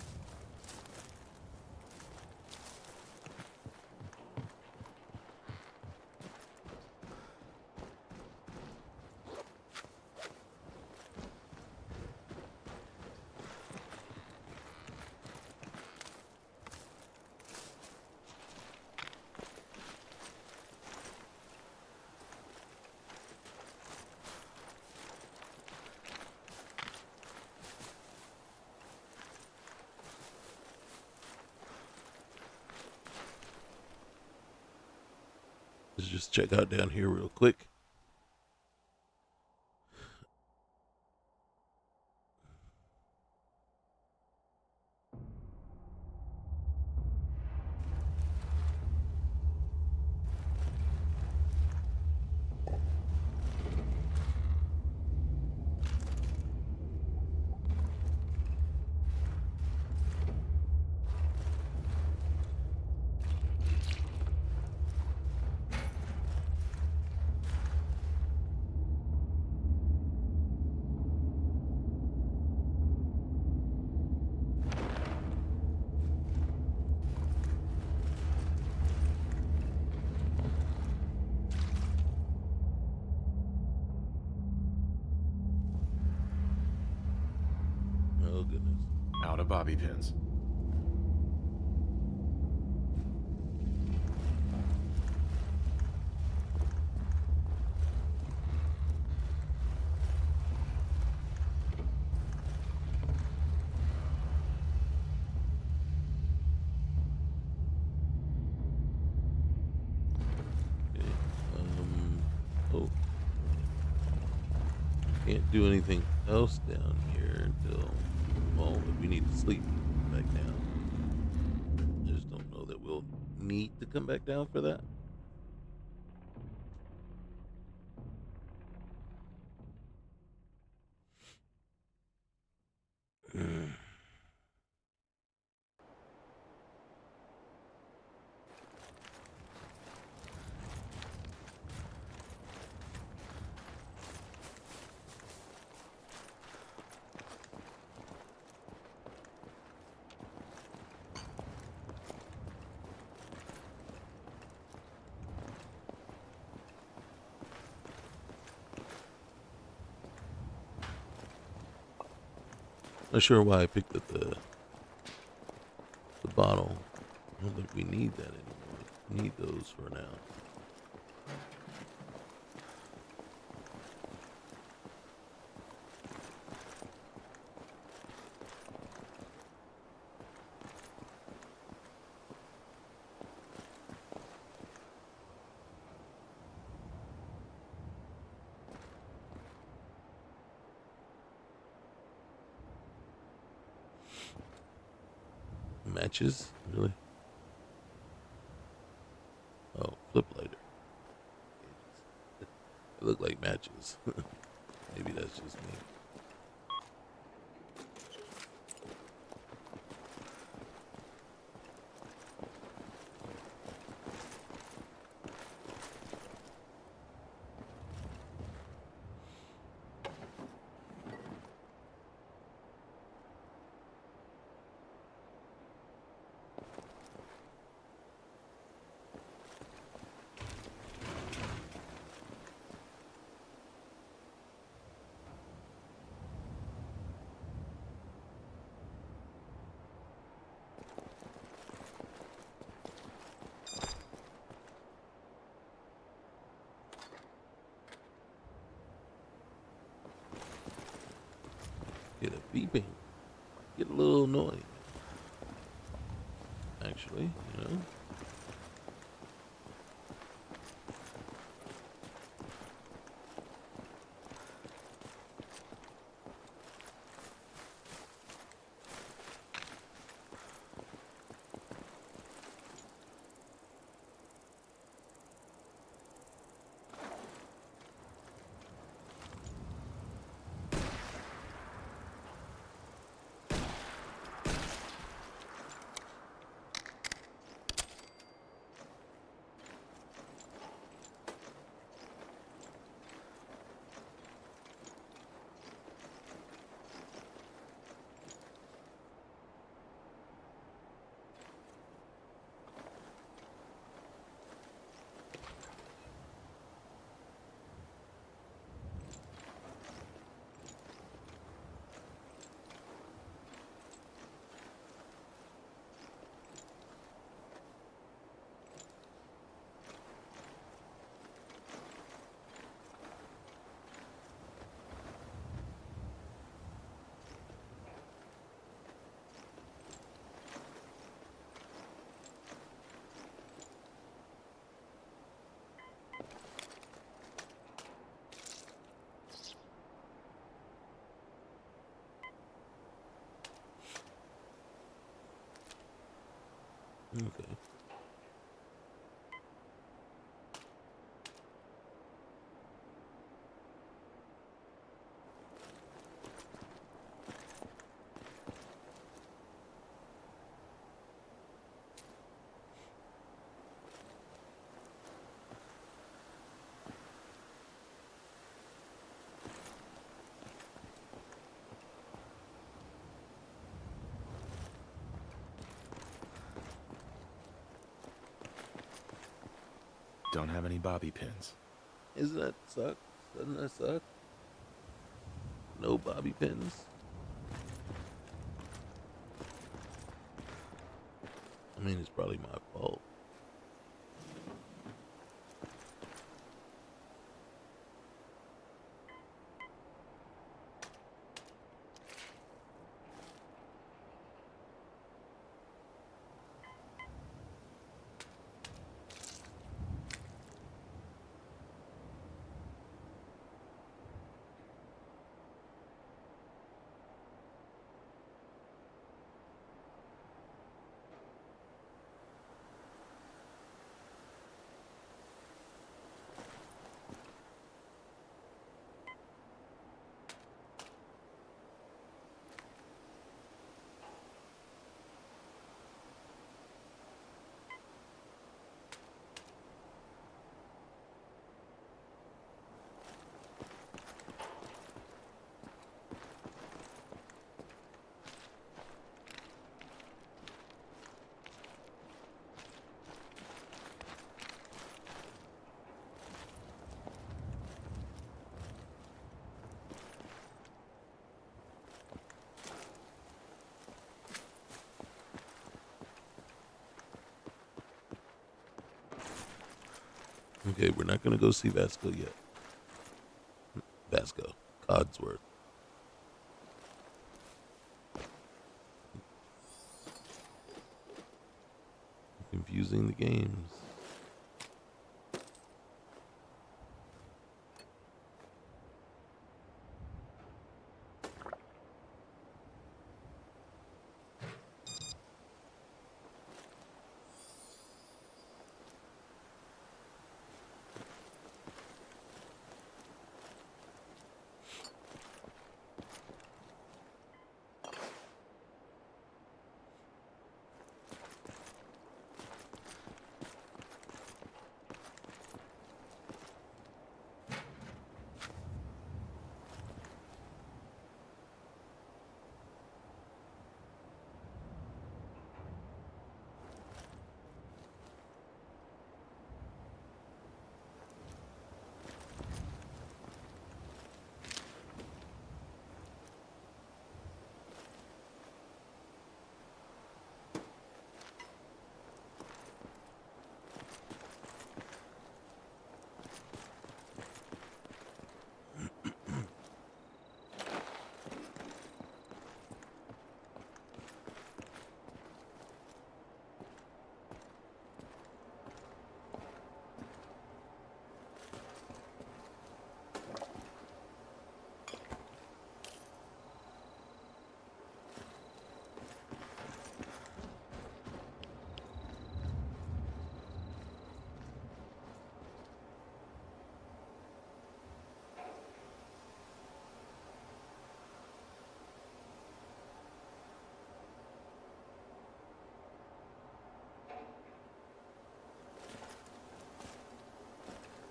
Let's just check out down here real quick. Oh goodness. Out of bobby pins. Okay. Oh. Can't do anything else down here until, well, if we need to sleep, back down. I just don't know that we'll need to come back down for that. Not sure why I picked up the bottle. I don't think we need that anymore. We need those for now. Matches? Really? Oh, flip lighter. They look like matches. Maybe that's just me. Get a beeping. Get a little annoying. Actually, you know. Okay. Don't have any bobby pins. Isn't that suck? Doesn't that suck? No bobby pins. I mean, it's probably my fault. Okay, we're not gonna go see Vasco yet. Vasco, Codsworth. Confusing the games.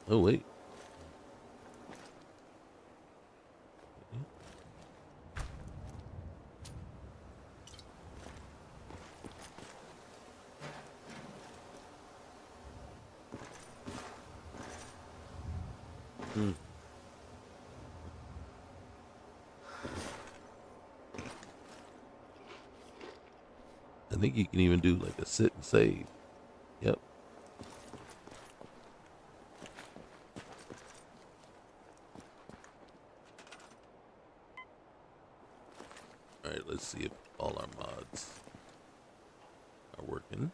Oh wait. Hmm. I think you can even do like a sit and save. Yep. All right, let's see if all our mods are working.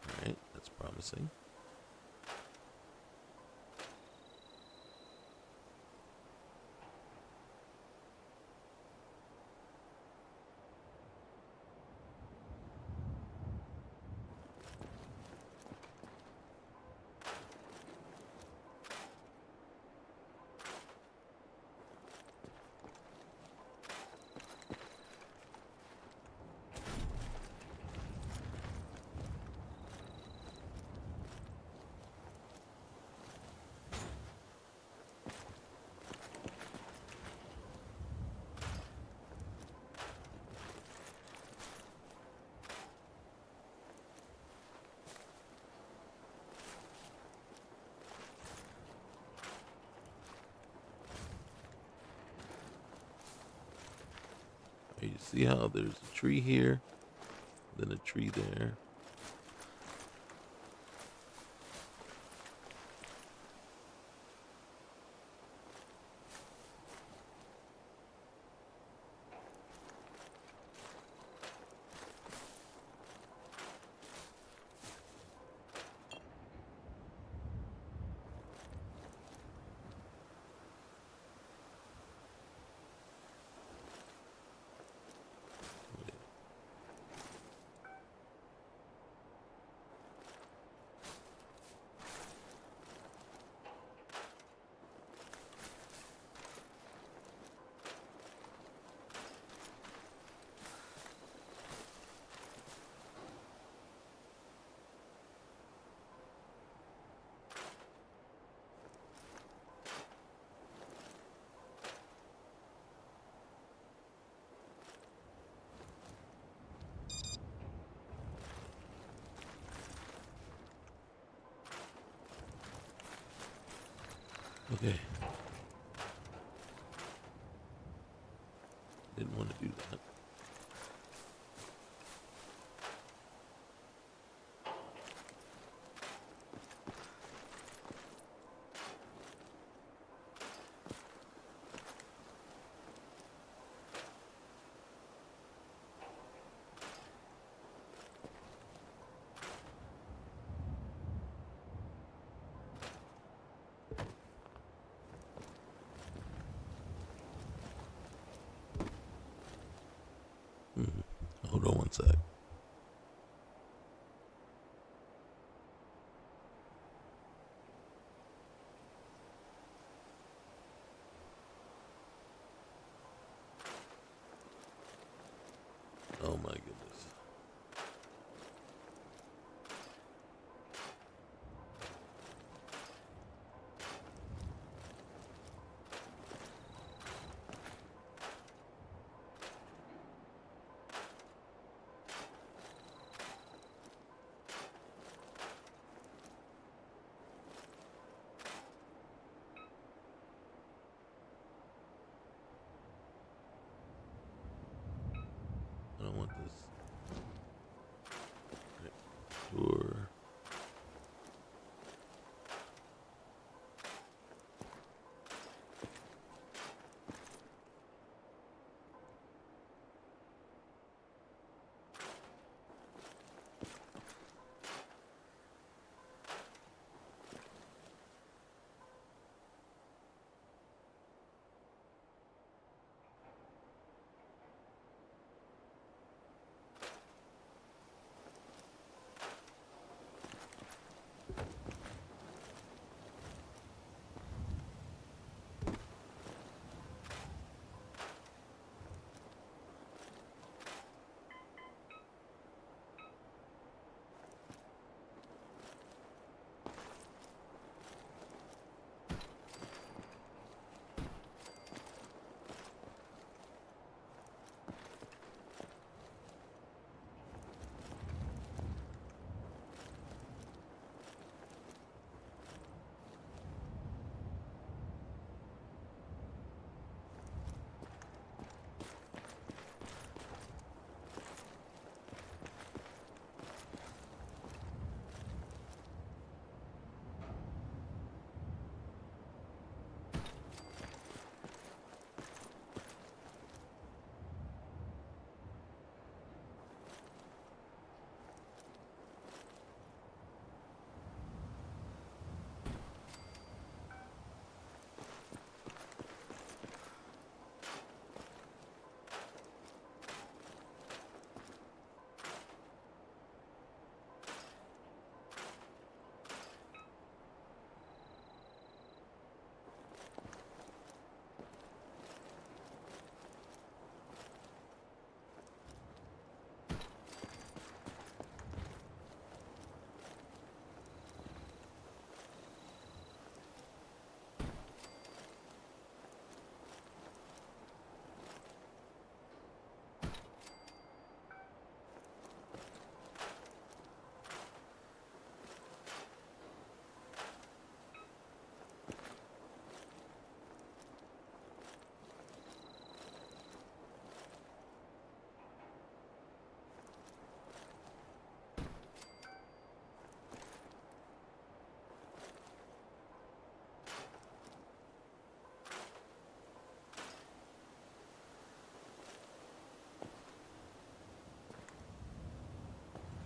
All right, that's promising. You see how there's a tree here, then a tree there. Okay. Didn't want to do that. on one sec. Oh my goodness. I don't want this. Right. Door.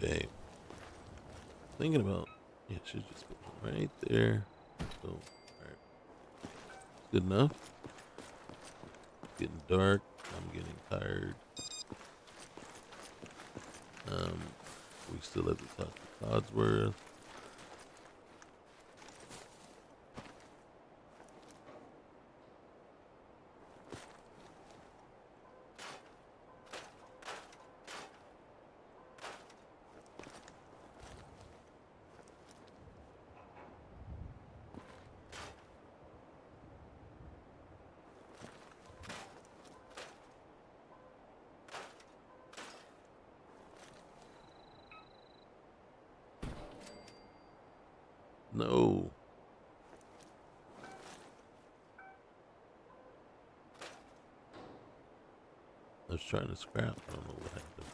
Okay. Thinking about, yeah, should just put one right there. So, alright. Good enough. Getting dark. I'm getting tired. We still have to talk to Codsworth. No. I was trying to scrap. I don't know what happened.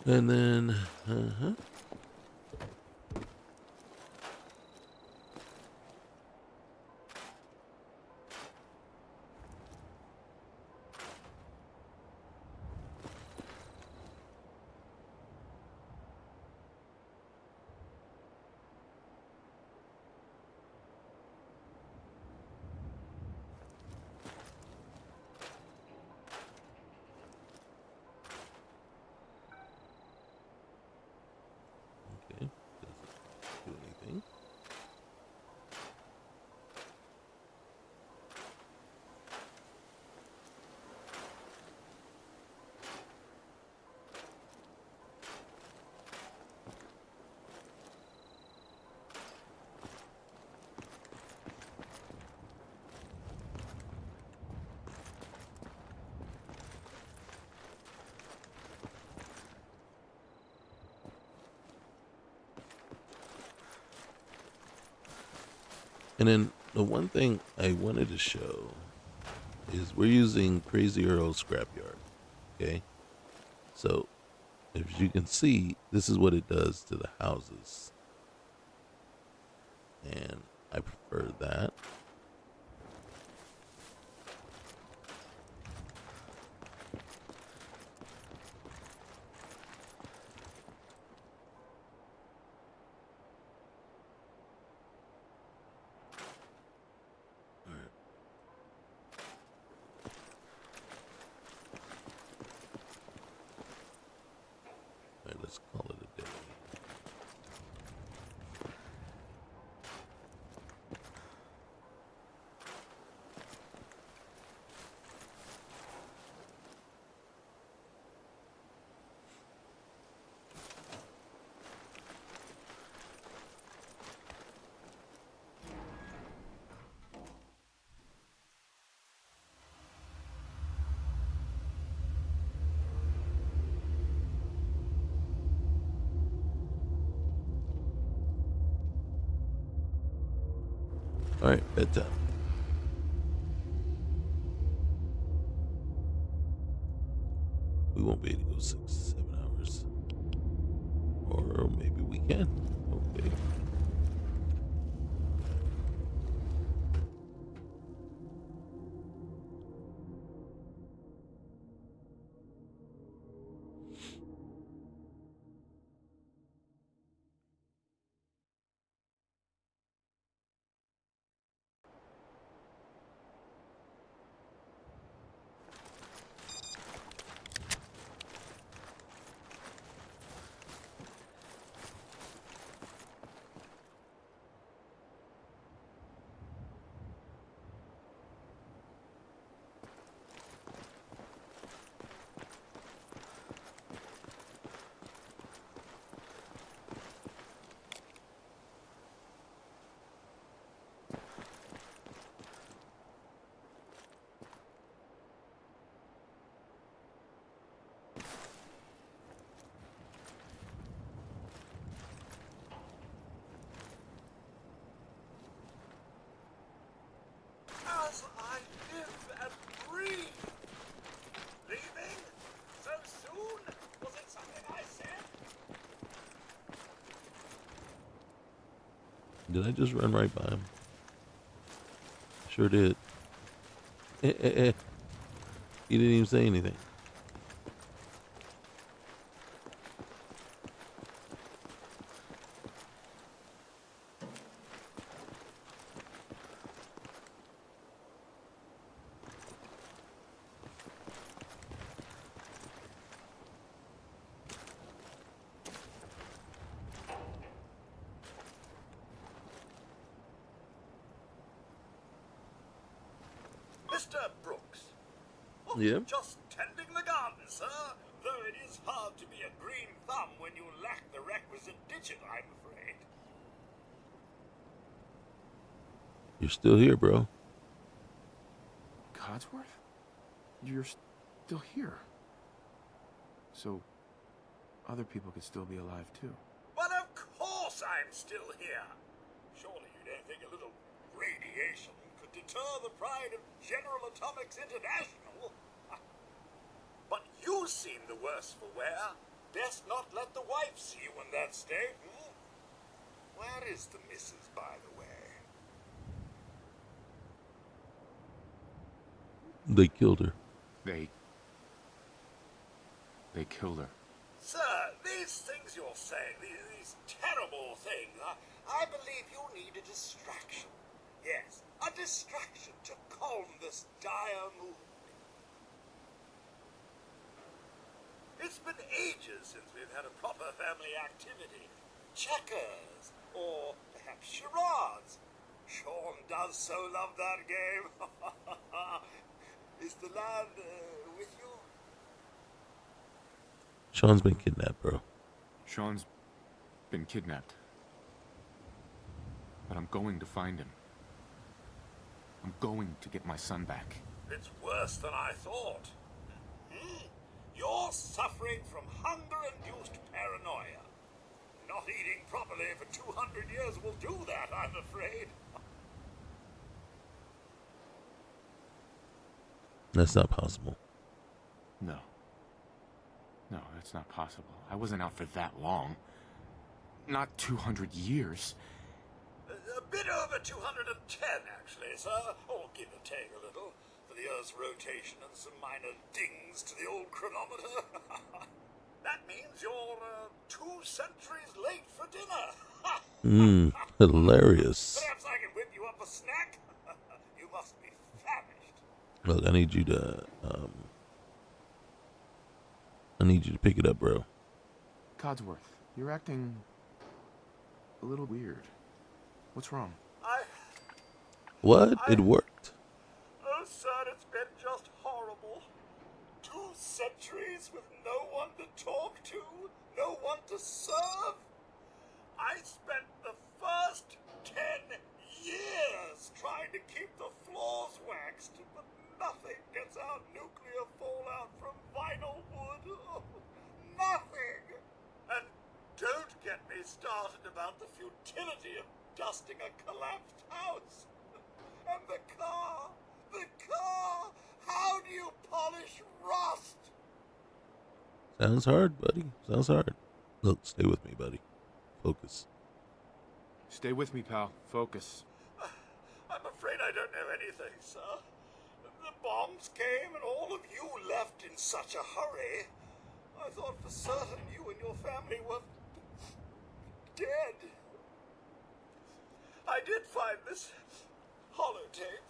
And then, okay, doesn't do anything. And then the one thing I wanted to show is we're using Crazy Earl's scrapyard. Okay, so as you can see, this is what it does to the houses, and I prefer that. All right, let's call it a day. All right, bedtime. We won't be able to go 6, 7 hours, or maybe we can. Okay. As I live and breathe. Leaving? So soon? Was it something I said? Did I just run right by him? Sure did. He didn't even say anything. Mr. Brooks. Oh, Yeah. just tending the garden, sir. Though it is hard to be a green thumb when you lack the requisite digit, I'm afraid. You're still here, bro. Codsworth? You're still here. So, other people could still be alive too. But of course I'm still here. Surely you don't think a little radiation could deter the pride of General Atomics International? But you seem the worse for wear. best not let the wife see you in that state. Where is the missus, by the way? They killed her. They killed her. Sir, these things you're saying, these terrible things, I believe you need a distraction. Yes, a distraction to calm this dire mood. It's been ages since we've had a proper family activity. Checkers, or perhaps charades. Sean does so love that game. Is the lad with you? Sean's been kidnapped, bro. Sean's been kidnapped. But I'm going to find him. I'm going to get my son back. It's worse than I thought. You're suffering from hunger-induced paranoia. Not eating properly for 200 years will do that, I'm afraid. That's not possible. No. No, that's not possible. I wasn't out for that long. Not 200 years. A bit over 210, actually, sir. Or give or take a little. For the Earth's rotation and some minor dings to the old chronometer. That means you're 2 centuries late for dinner. Hilarious. Perhaps I can whip you up a snack? You must be famished. Look, I need you to pick it up, bro. Codsworth, you're acting a little weird. What's wrong? What? It worked. Oh, sir, it's been just horrible. 2 centuries with no one to talk to, no one to serve. I spent the first 10 years trying to keep the floors waxed, but nothing gets out nuclear fallout from vinyl wood. Oh, nothing. And don't get me started about the futility of dusting a collapsed house. And the car! How do you polish rust? Sounds hard, buddy. Sounds hard. Look, stay with me, buddy. Focus. Stay with me, pal. Focus. I'm afraid I don't know anything, sir. The bombs came and all of you left in such a hurry. I thought for certain you and your family were dead. I did find this holotape.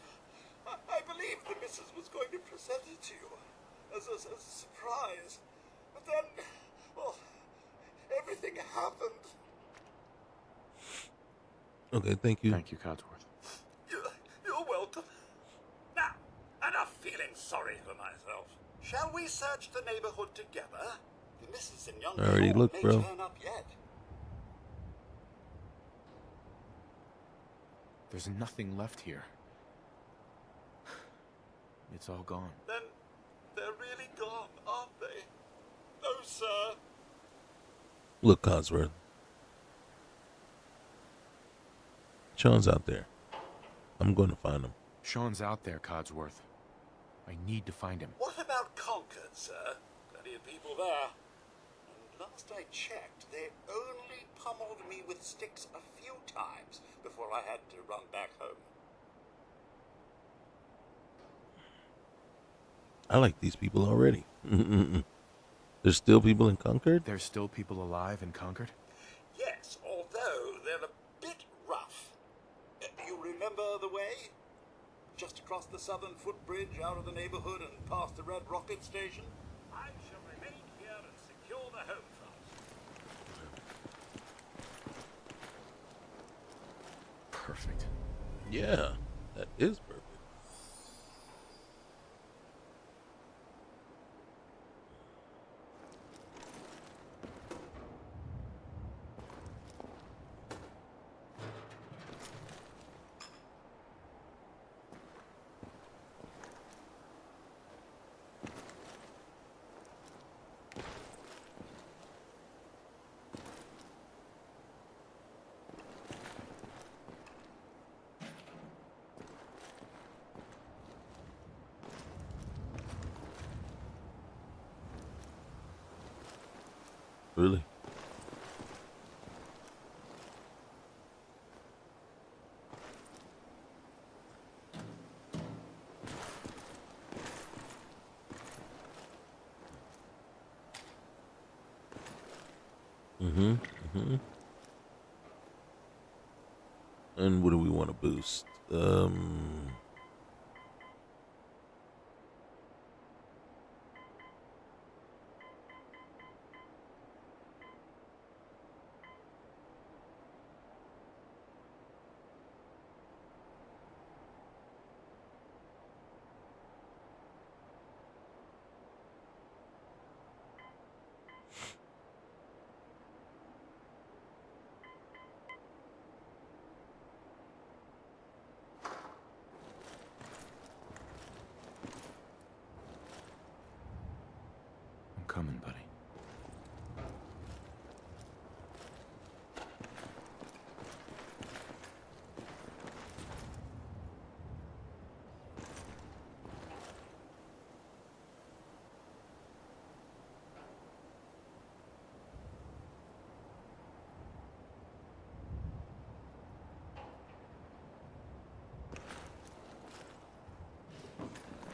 I believe the missus was going to present it to you as a surprise. But then, well, everything happened. Okay, thank you. Thank you, Codsworth. You're welcome. Now, enough feeling sorry for myself. Shall we search the neighborhood together? The missus and young Already Sean looked, may bro. turn up yet. There's nothing left here. It's all gone. Then they're really gone, aren't they? No, sir. Look, Codsworth. Sean's out there. I'm going to find him. Sean's out there, Codsworth. I need to find him. What about Concord, sir? Plenty of people there. And last I checked, they only pummeled me with sticks a few times before I had to run back home. I like these people already. There's still people in Concord? There's still people alive in Concord? Yes, although they're a bit rough. You remember the way? Just across the southern footbridge, out of the neighborhood, and past the Red Rocket Station? I shall remain here and secure the home front. Perfect. Yeah, that is perfect. Really? Mm-hmm. Mm-hmm. And what do we want to boost? I'm coming, buddy.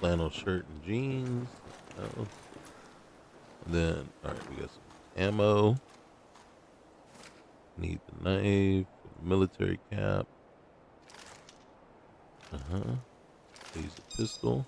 Flannel shirt and jeans. Oh. And then, all right, we got some ammo. Need the knife, military cap. Use a pistol.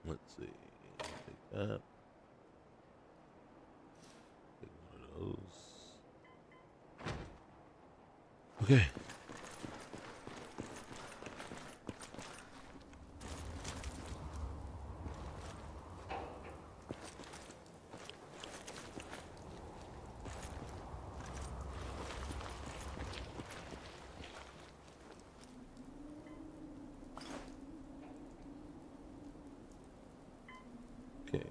Let's see. Take that. Take one of those. Okay. Okay.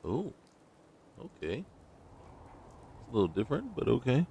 Oh, okay. It's a little different, but okay.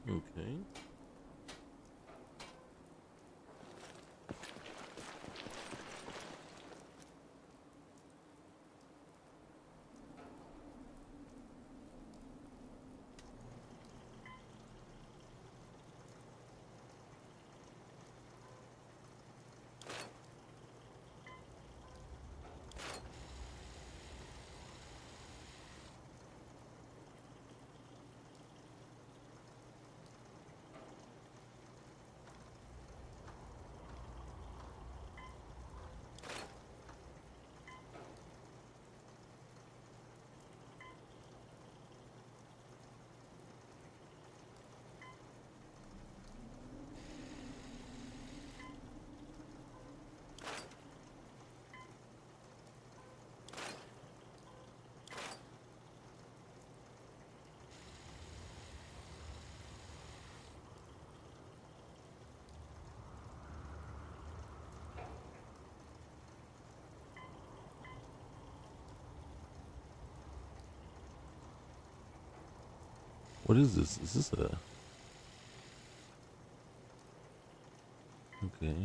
Okay. What is this? Is this a... Okay.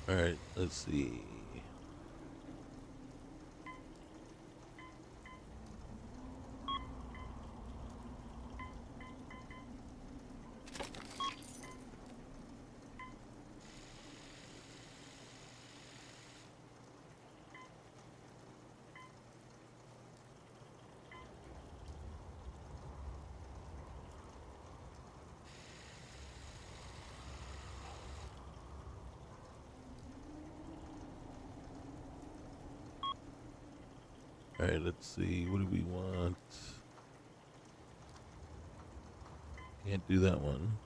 All right, let's see. All right, let's see. What do we want? Can't do that one.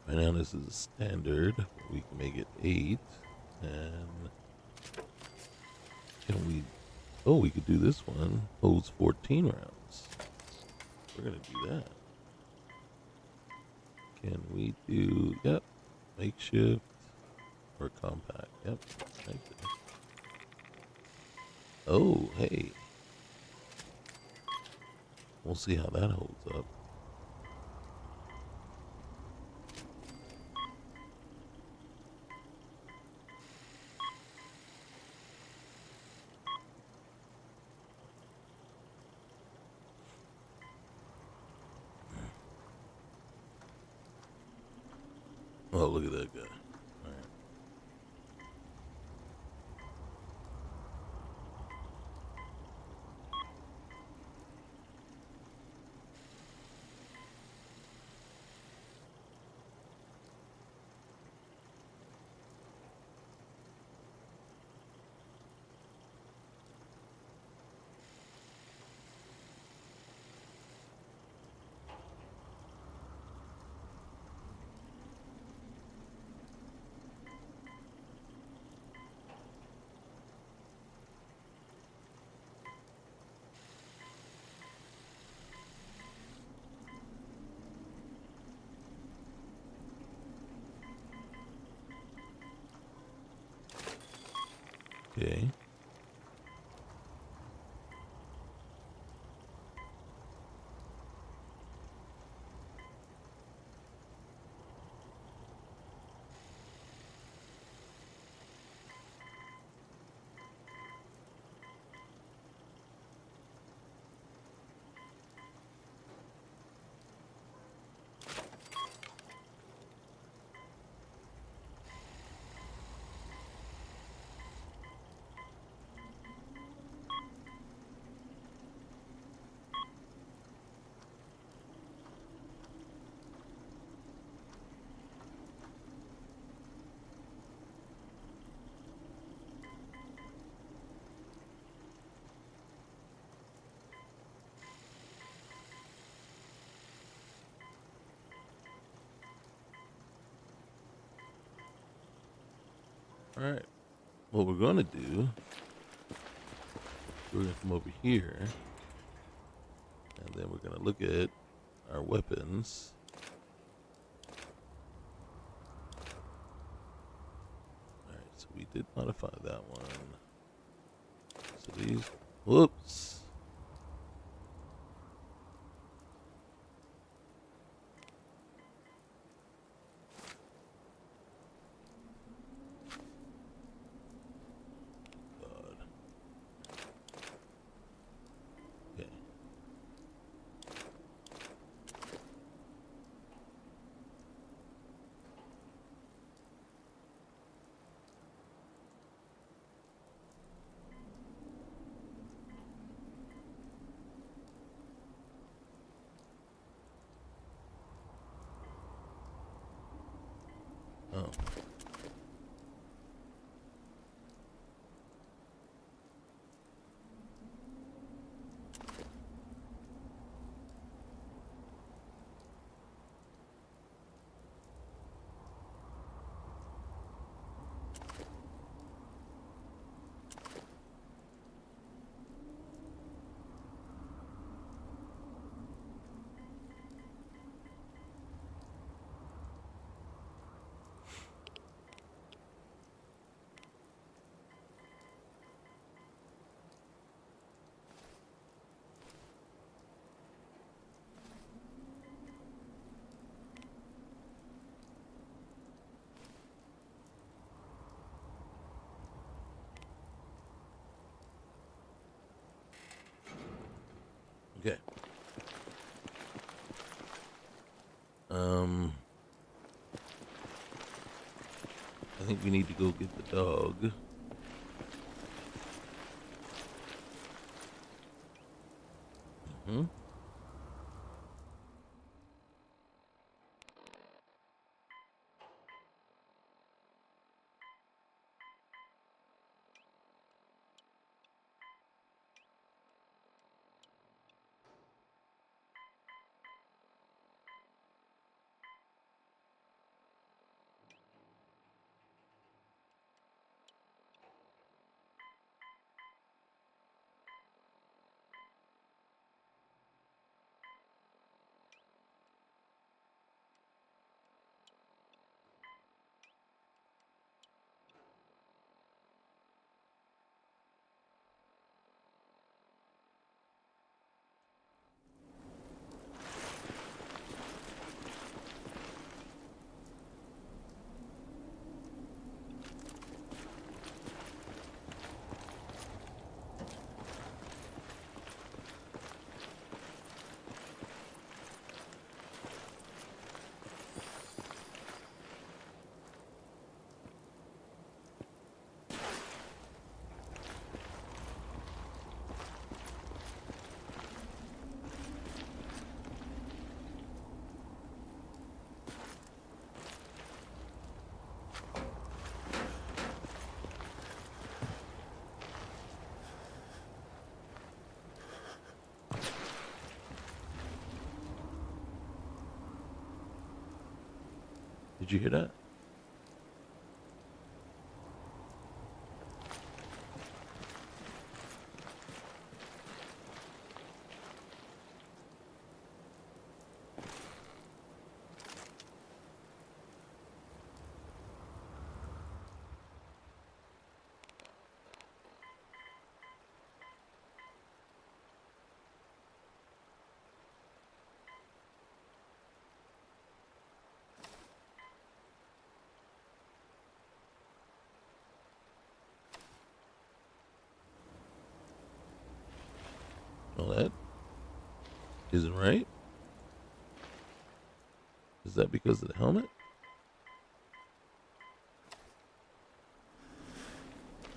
Right now, this is standard. We can make it 8. And can we... Oh, we could do this one. Holds 14 rounds. We're going to do that. Can we do... Yep. Makeshift or compact. Yep. Right there. Oh, hey. We'll see how that holds up. Oh, look at that guy. All right. Okay. All right. What we're gonna do, we're gonna come over here, and then we're gonna look at our weapons. All right. So we did modify that one. So these. Whoops. God. Okay. Oh. Okay. I think we need to go get the dog. Hmm. Did you hear that? Well, that isn't right. Is that because of the helmet?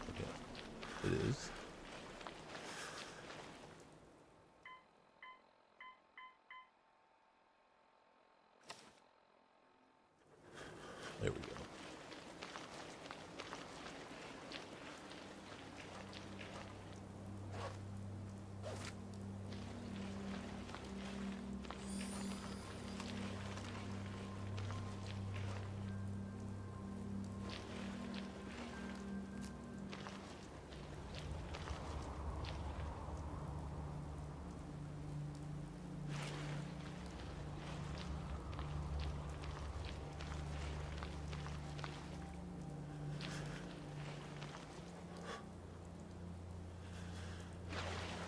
Okay, it is. There we go.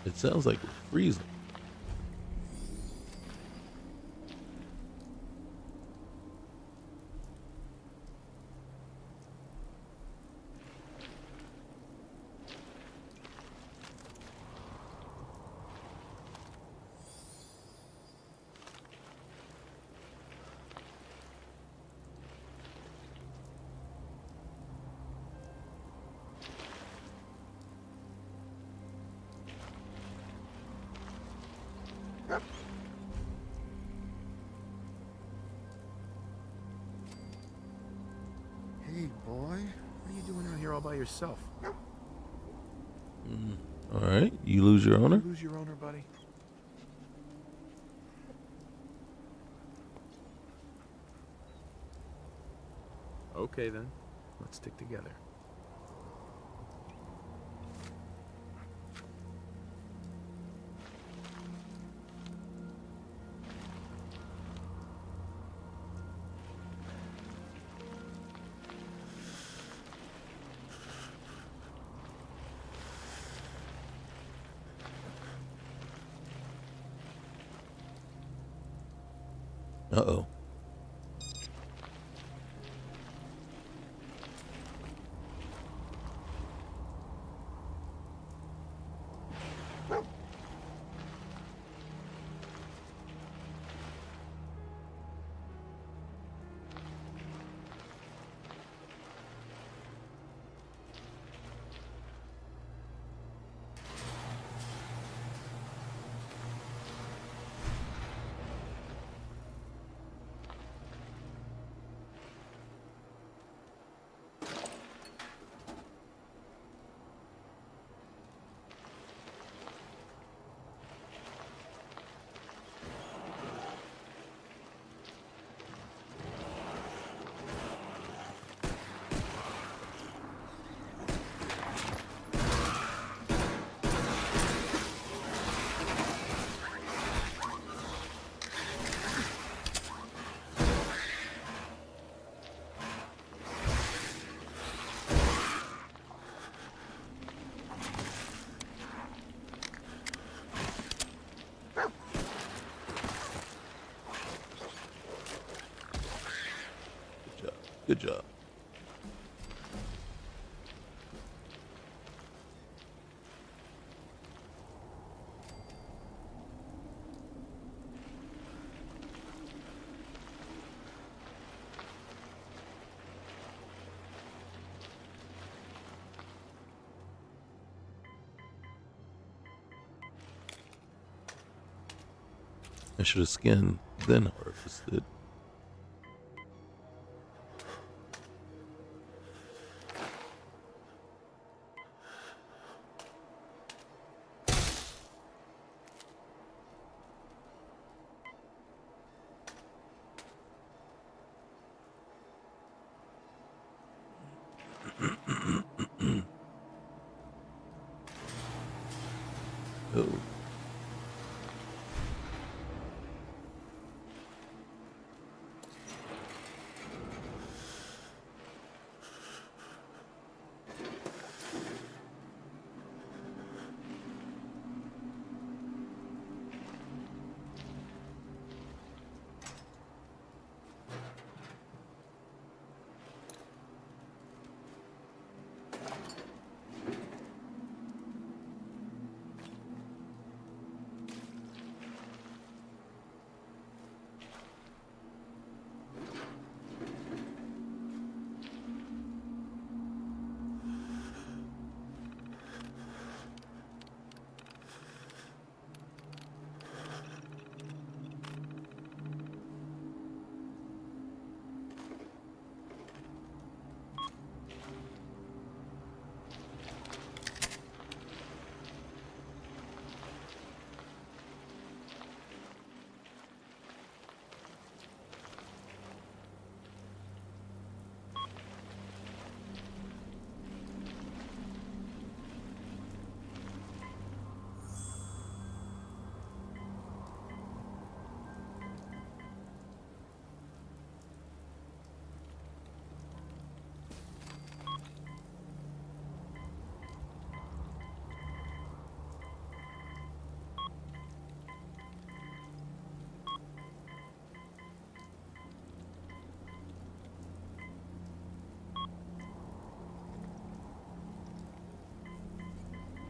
It sounds like we're freezing. Hey, boy. What are you doing out here all by yourself? All right, you lose your owner. You lose your owner, buddy? Okay, then. Let's stick together. Uh-oh. Good job. Good job. I should have skinned, then harvested. Oh.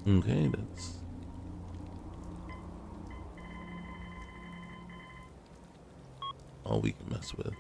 Okay, that's all we can mess with.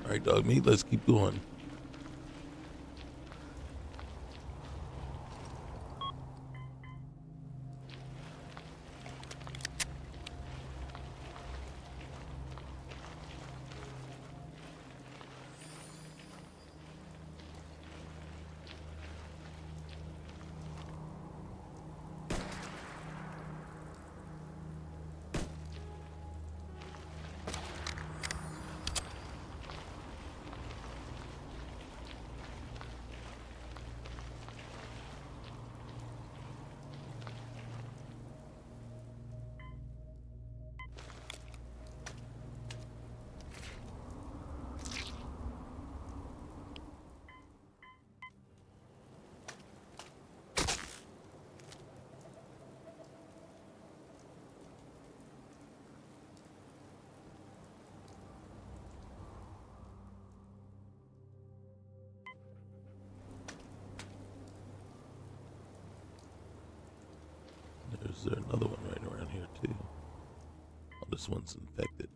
All right, dog meat. Let's keep going. There's another one right around here too. Oh, this one's infected.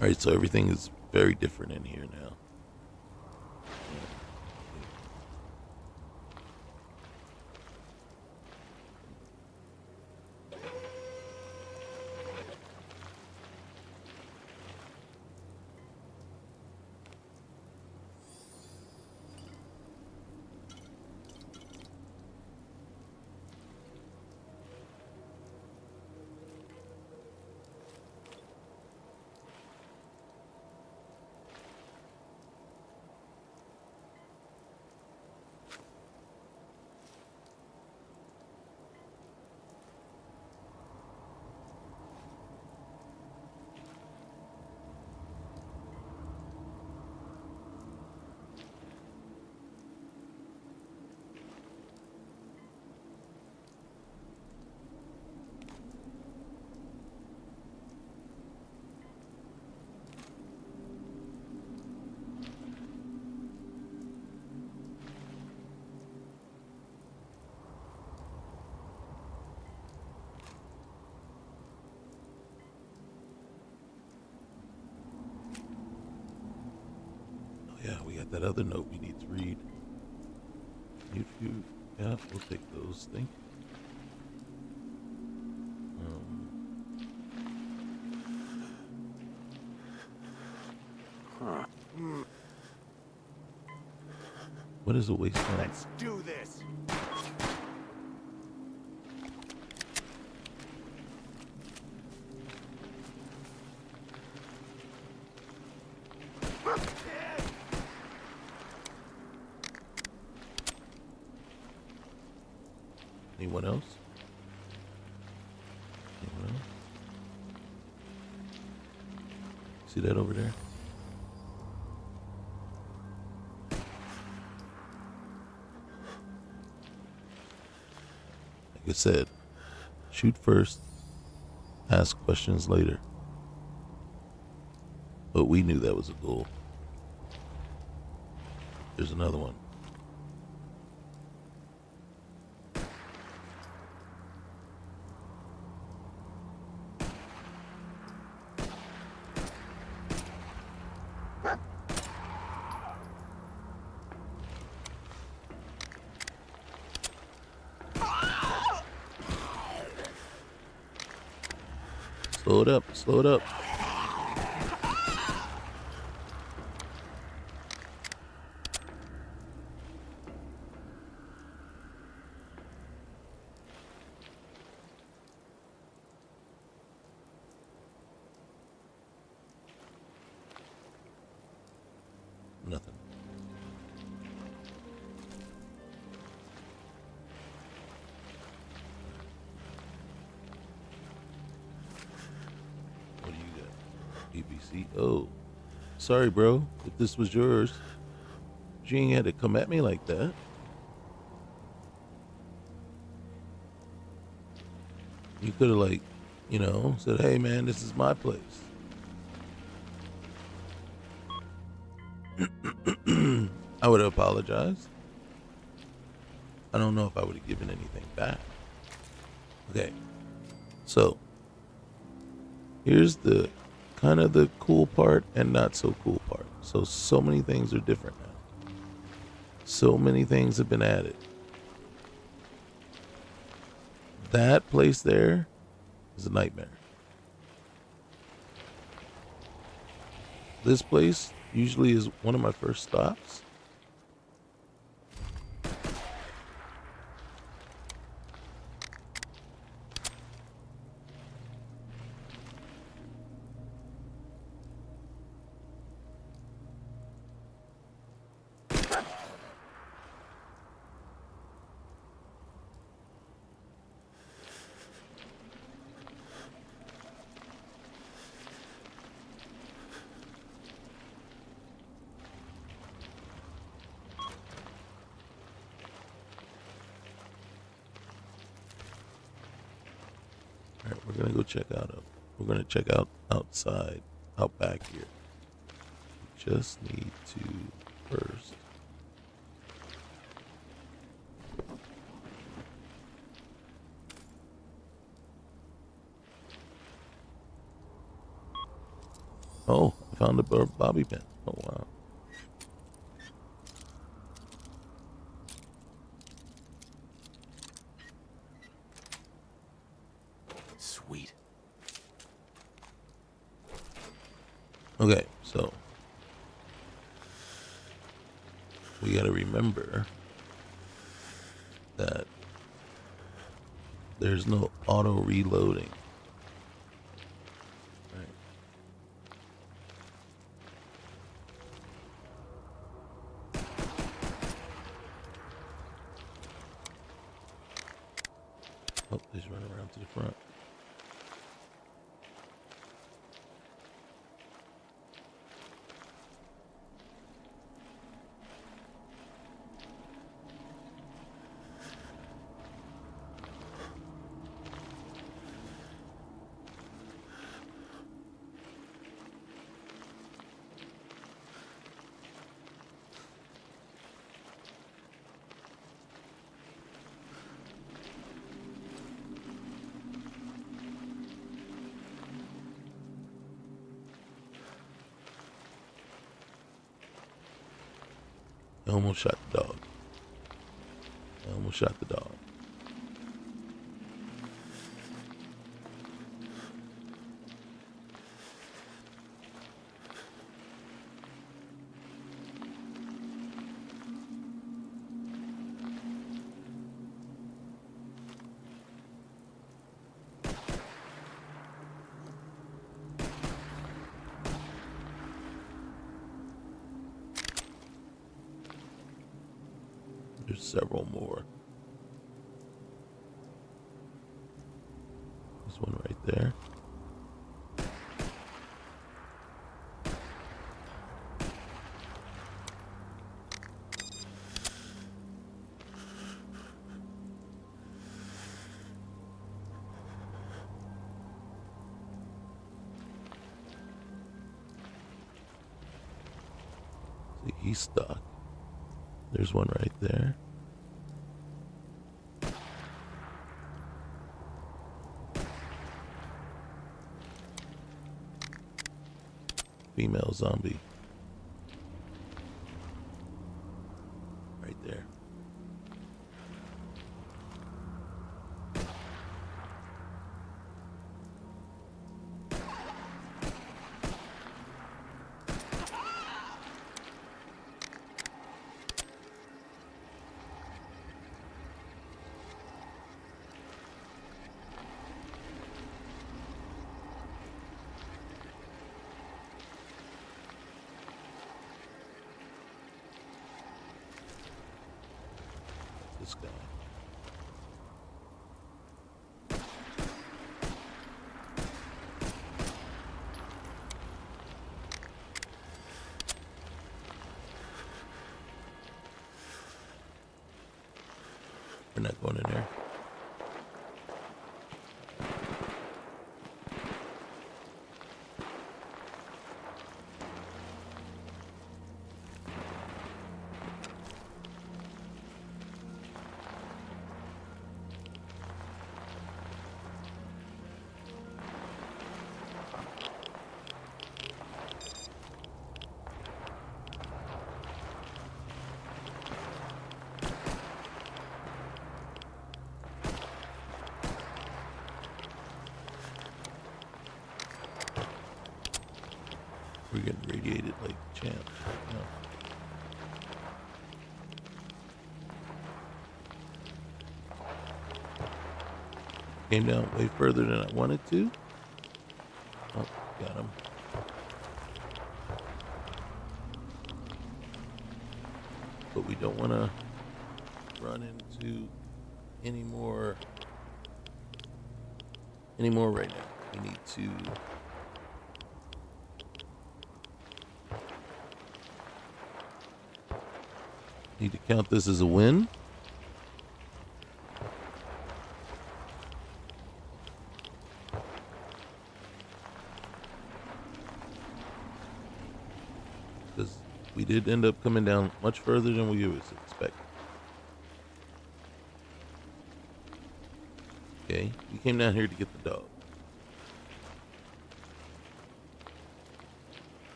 All right, so everything is very different in here now. Yeah, we got that other note we need to read. Yeah, we'll take those. Thank you. What is a wasteland? Let's do this. Anyone else? Anyone else? See that over there? Like I said, shoot first, ask questions later. But we knew that was a goal. There's another one. Slow it up. Slow it up. Nothing. What do you got? BBC. Oh, sorry, bro. If this was yours, you ain't had to come at me like that. You could have, like, you know, said, hey, man, this is my place. I would have apologized. I don't know if I would have given anything back. Okay. So, here's the kind of the cool part and not so cool part. So many things are different now. So many things have been added. That place there is a nightmare. This place usually is one of my first stops. All right, we're gonna go check out. We're gonna check out outside, out back here. We just need to first. Oh, I found a bobby pin. Oh wow. Sweet. Okay, so we got to remember that there's no auto reloading. Right. Oh, he's running around to the front. I almost shot the dog. I almost shot the dog. There's several more. There's one right there. See, he's stuck. There's one right there. Female zombie. Right there. this guy. We're not going in there. We're getting radiated like champs right now. Came down way further than I wanted to. Oh, got him. But we don't want to run into any more right now. We need to count this as a win. Because we did end up coming down much further than we was expecting. Okay, we came down here to get the dog.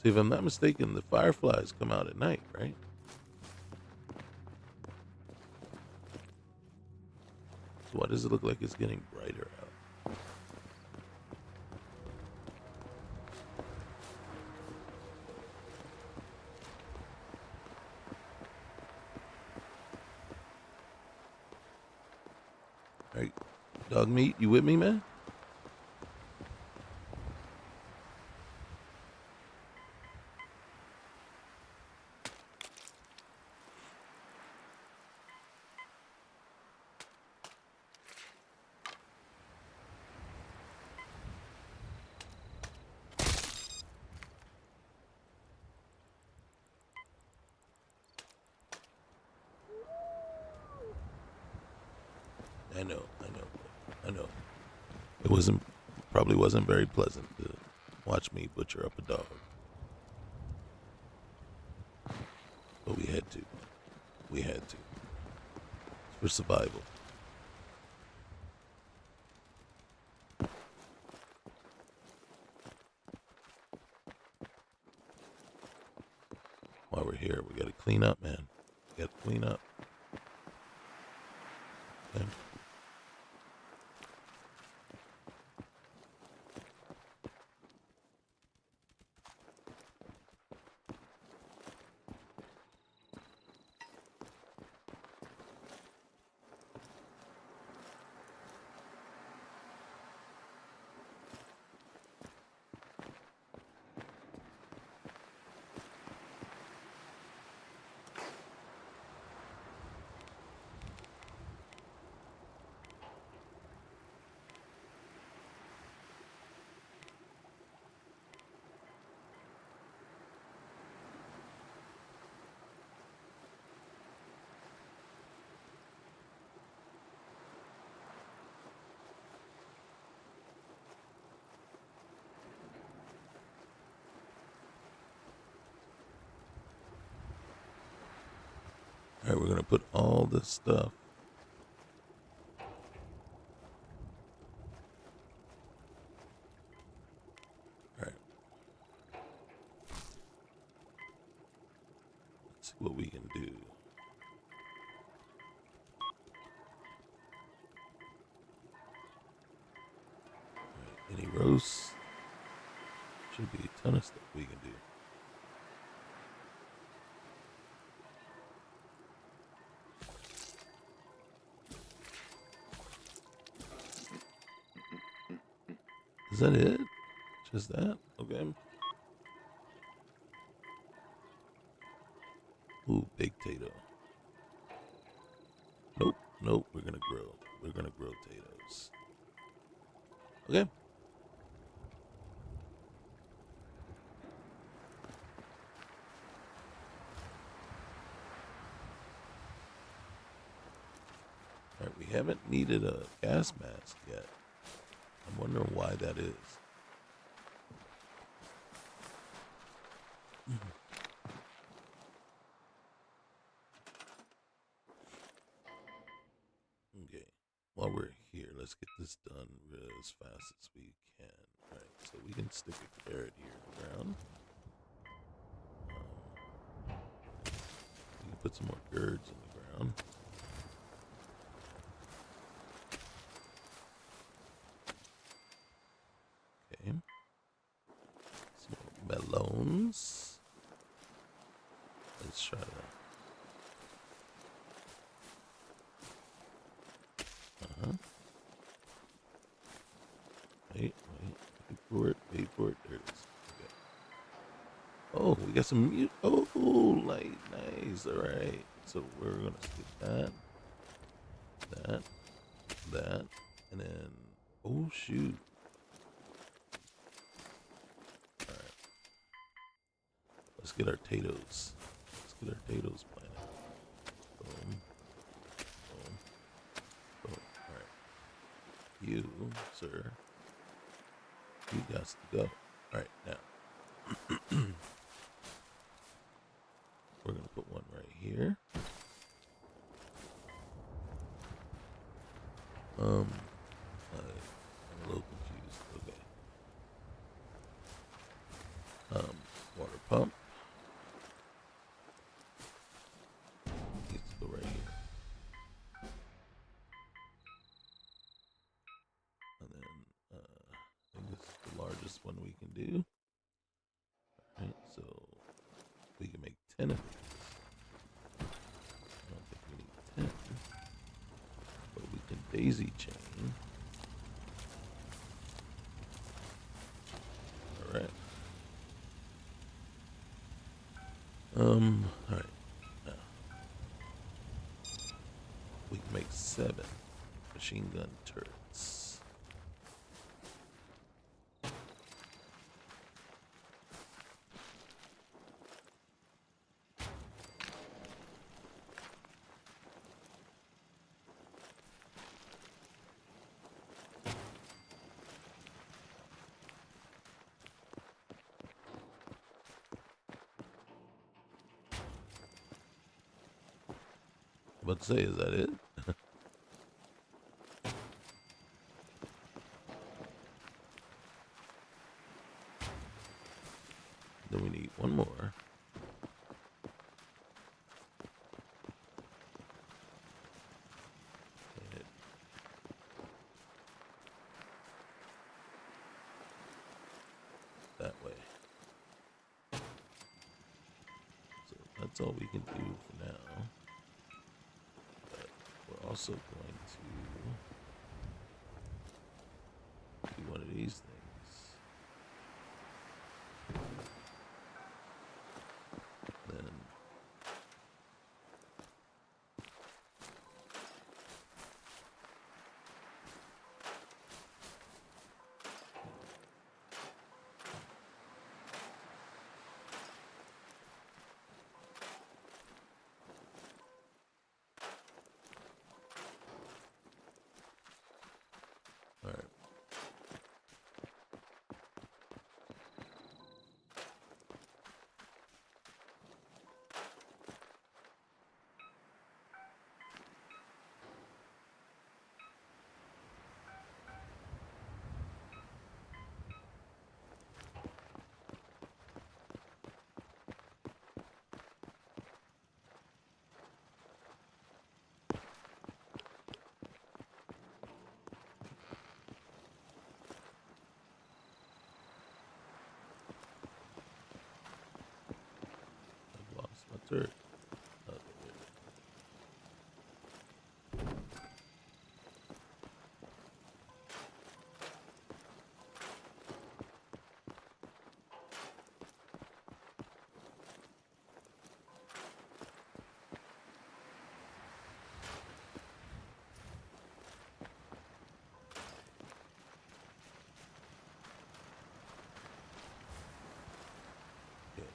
See, if I'm not mistaken, the fireflies come out at night, right? So why does it look like it's getting brighter out? All right, dog meat, you with me, man? I know. It probably wasn't very pleasant to watch me butcher up a dog. But we had to. It's for survival. While we're here, we gotta clean up, man. We gotta clean up. Okay. All right, we're gonna put all this stuff. All right. Let's see what we can do. gross. Should be a ton of stuff we can do. Is that it? Just that? Okay. Ooh, baked potato. Nope, nope, we're gonna grill. We're gonna grill potatoes. Okay. Alright, we haven't needed a gas mask yet. I'm wondering why that is. Okay, while we're here, let's get this done as fast as we can. Alright, so we can stick a carrot here in the ground. We can put some more gourds in the ground. Okay. Some more melons. Let's try that. Wait. Wait for it. There it is. Okay. Oh, we got some mute. Oh, nice. All right. So we're gonna skip that, and then oh shoot. All right. Let's get our potatoes. Planted. Boom. All right. You, sir. You got to go. All right, now we're gonna put one right here. I'm a little confused. Okay. Water pump needs to go right here, and then I think this is the largest one we can do. All right, so we can make 10 of these. I don't think we need 10, but we can daisy chain. All right. All right. Now we can make 7 machine gun turrets. About to say, is that it? Then we need one more. And that way. So that's all we can do for now. But we're also going to do one of these things. Then Sir. Okay. Okay.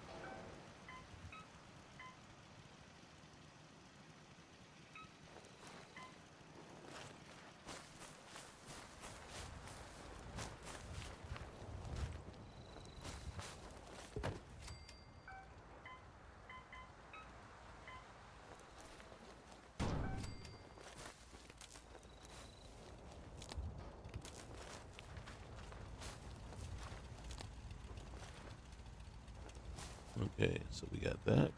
Okay, so we got got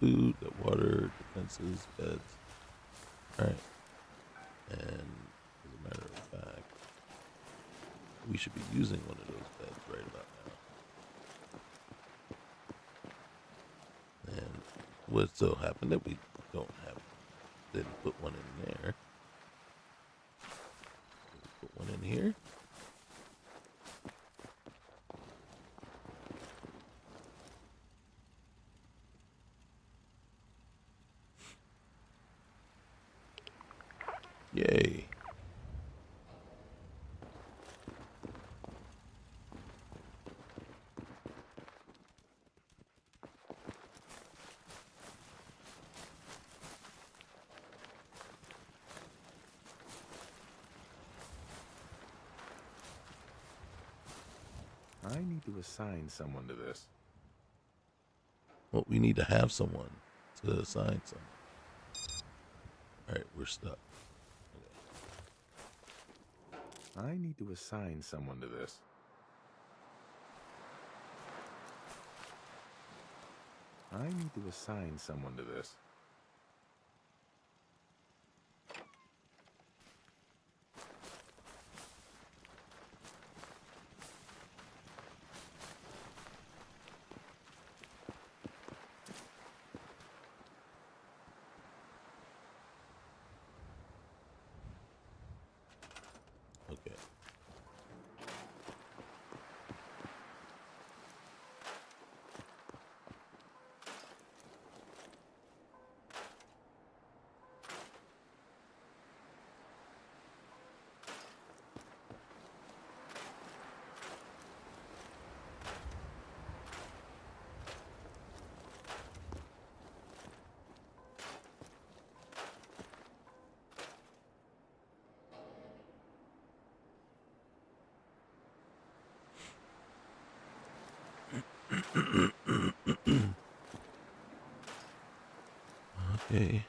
food, got water, defenses, beds. Alright. And as a matter of fact, we should be using one of those beds right about now. And what so happened that we didn't put one in there. Put one in here. Yay. I need to assign someone to this. Well, we need to have someone to assign someone. Alright, we're stuck. I need to assign someone to this. I need to assign someone to this. Okay. Okay.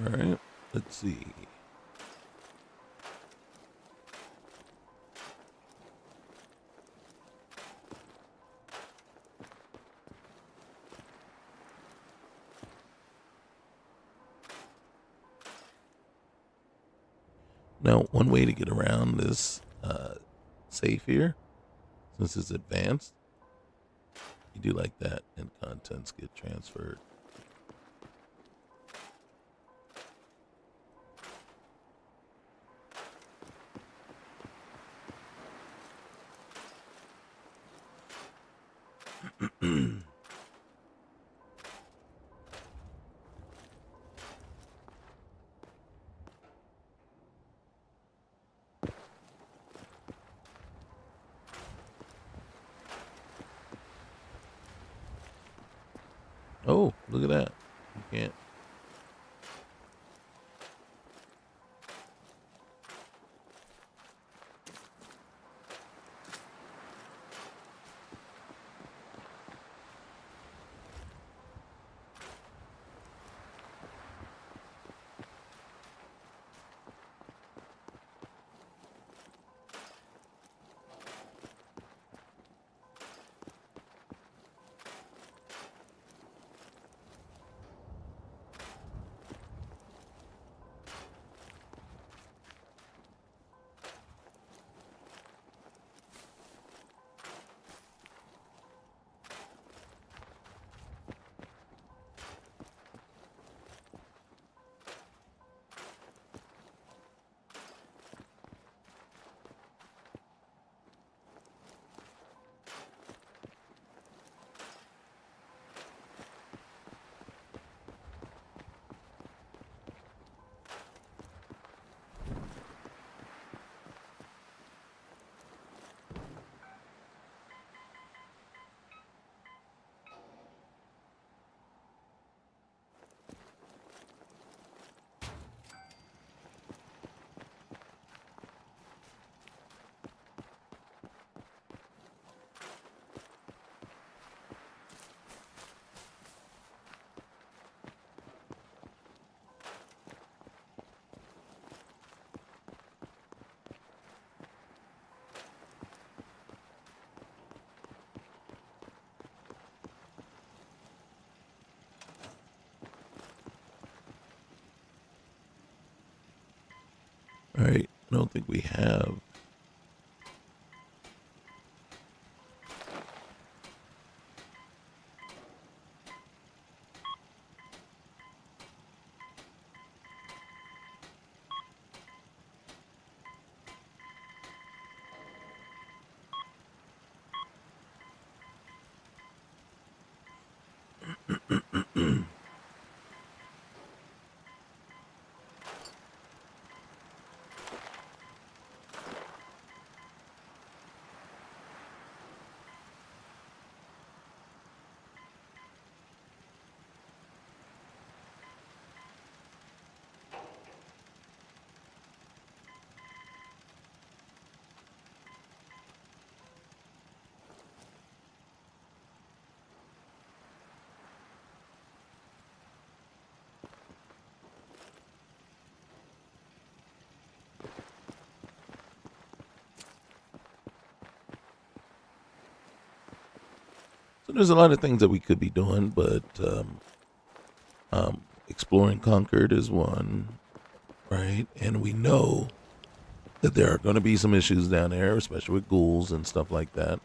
All right. Let's see. Now, one way to get around this safe here, since it's advanced, you do like that, and contents get transferred. Oh, look at that. You can't. All right. I don't think we have. So there's a lot of things that we could be doing, but exploring Concord is one, right? And we know that there are going to be some issues down there, especially with ghouls and stuff like that.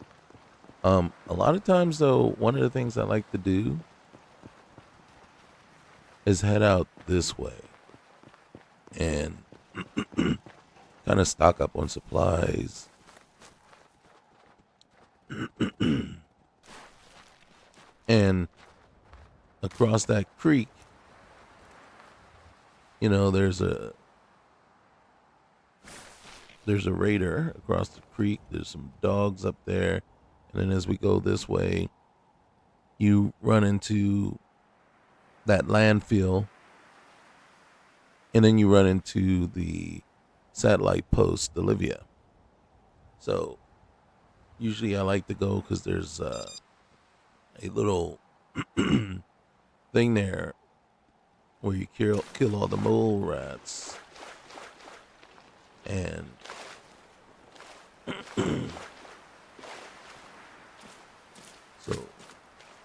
A lot of times, though, one of the things I like to do is head out this way and kind of stock up on supplies. And across that creek, you know, there's a raider across the creek. There's some dogs up there. And then as we go this way, you run into that landfill. And then you run into the satellite post, Olivia. So usually I like to go because there's a little thing there where you kill all the mole rats, and so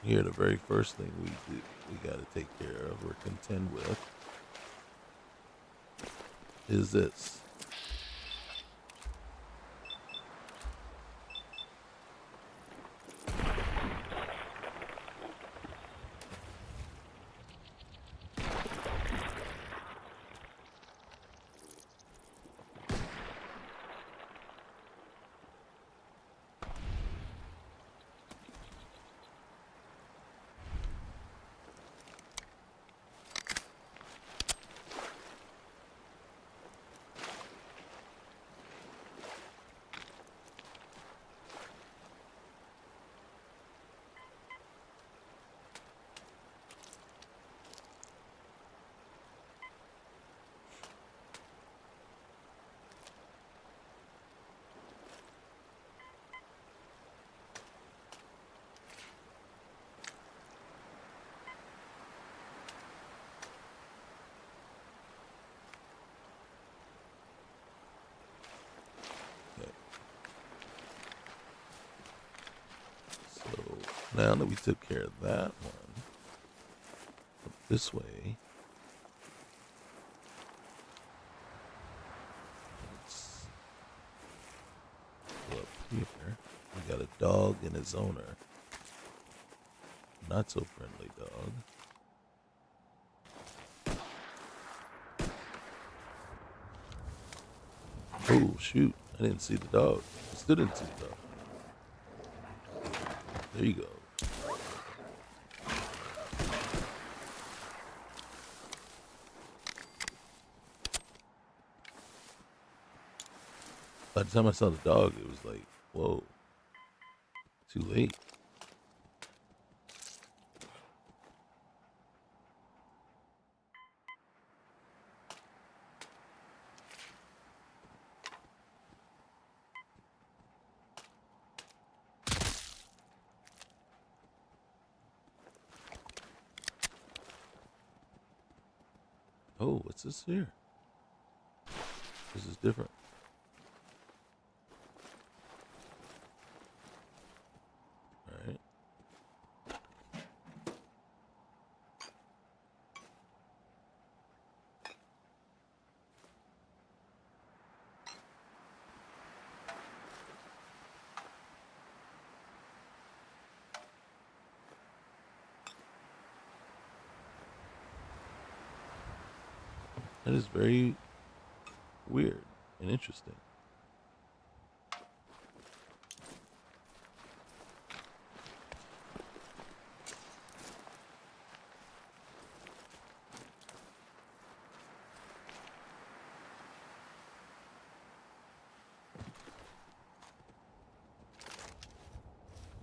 here the very first thing we got to take care of or contend with is this. So now that we took care of that one, up this way, let's go up here. We got a dog and his owner. Not so friendly dog. Oh shoot, I didn't see the dog. I still didn't see the dog. There you go. By the time I saw the dog, it was like, whoa, too late. Oh, what's this here? This is different. Alright. That is very weird and interesting.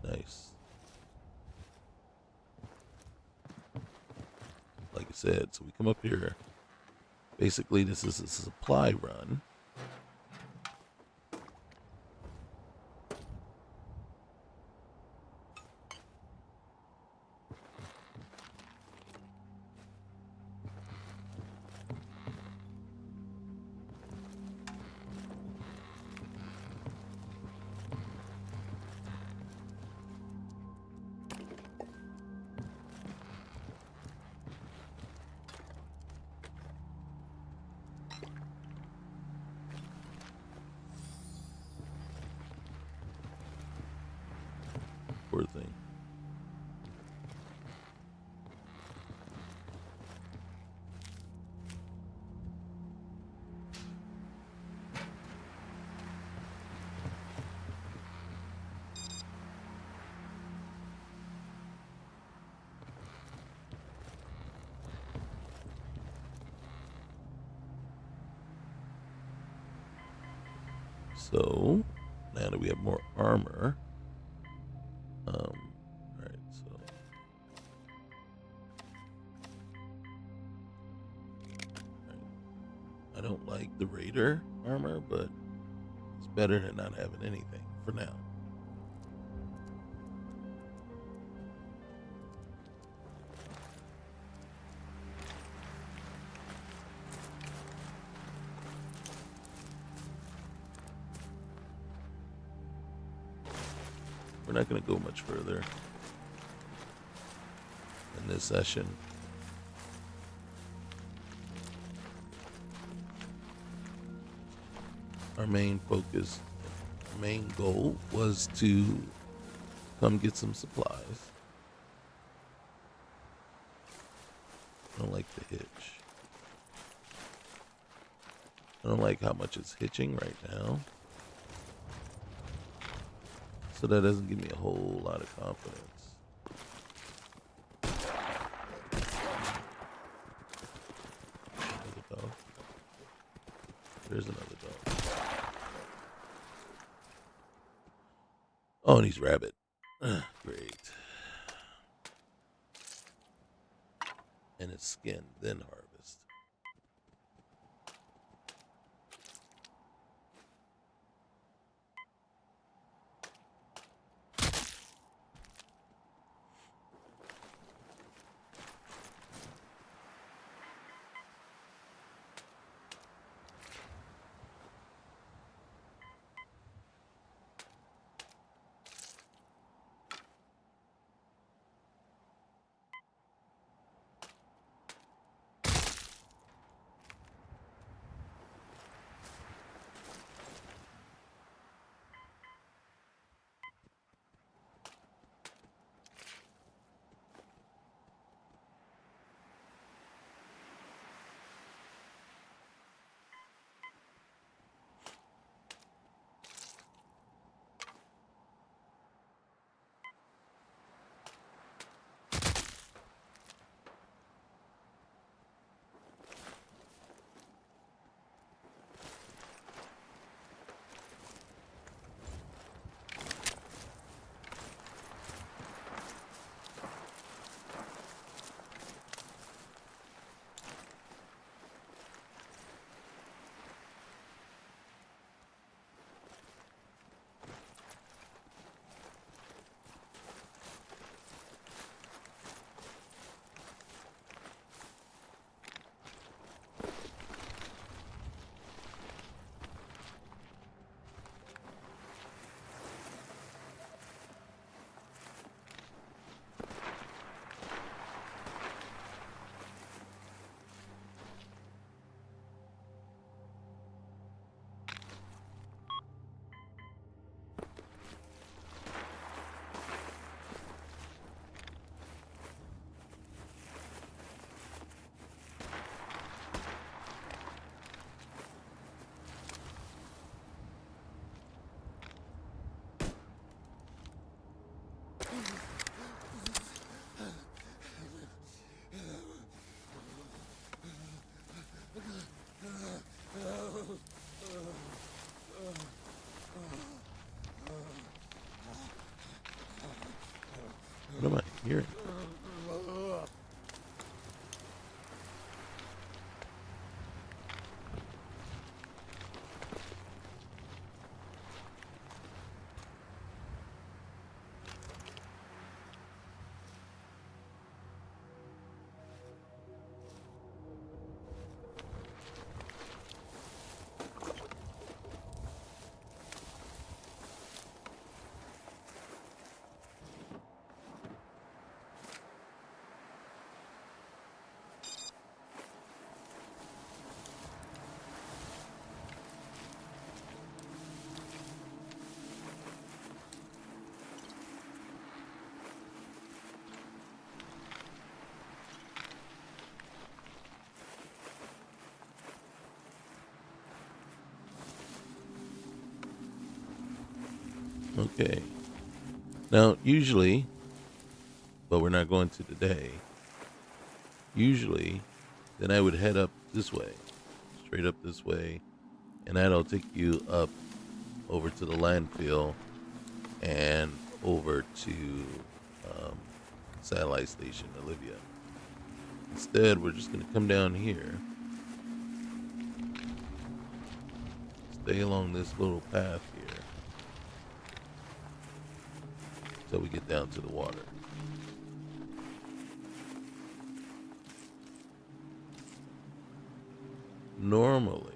Nice. Like I said, so we come up here. Basically, this is a supply run. Poor thing. So now that we have more armor, alright, so I don't like the Raider armor, but it's better than not having anything for now. we're not going to go much further in this session. Our main focus, main goal was to come get some supplies. I don't like the hitch. I don't like how much it's hitching right now. So that doesn't give me a whole lot of confidence. Another dog. There's another dog. Oh, and he's rabbit. Great. And it's skin, then harvest. What am I hearing? Okay. Now, usually, but we're not going to today. Usually, then I would head up this way, straight up this way, and that'll take you up over to the landfill and over to satellite station Olivia. Instead, we're just going to come down here, stay along this little path here until we get down to the water. Normally,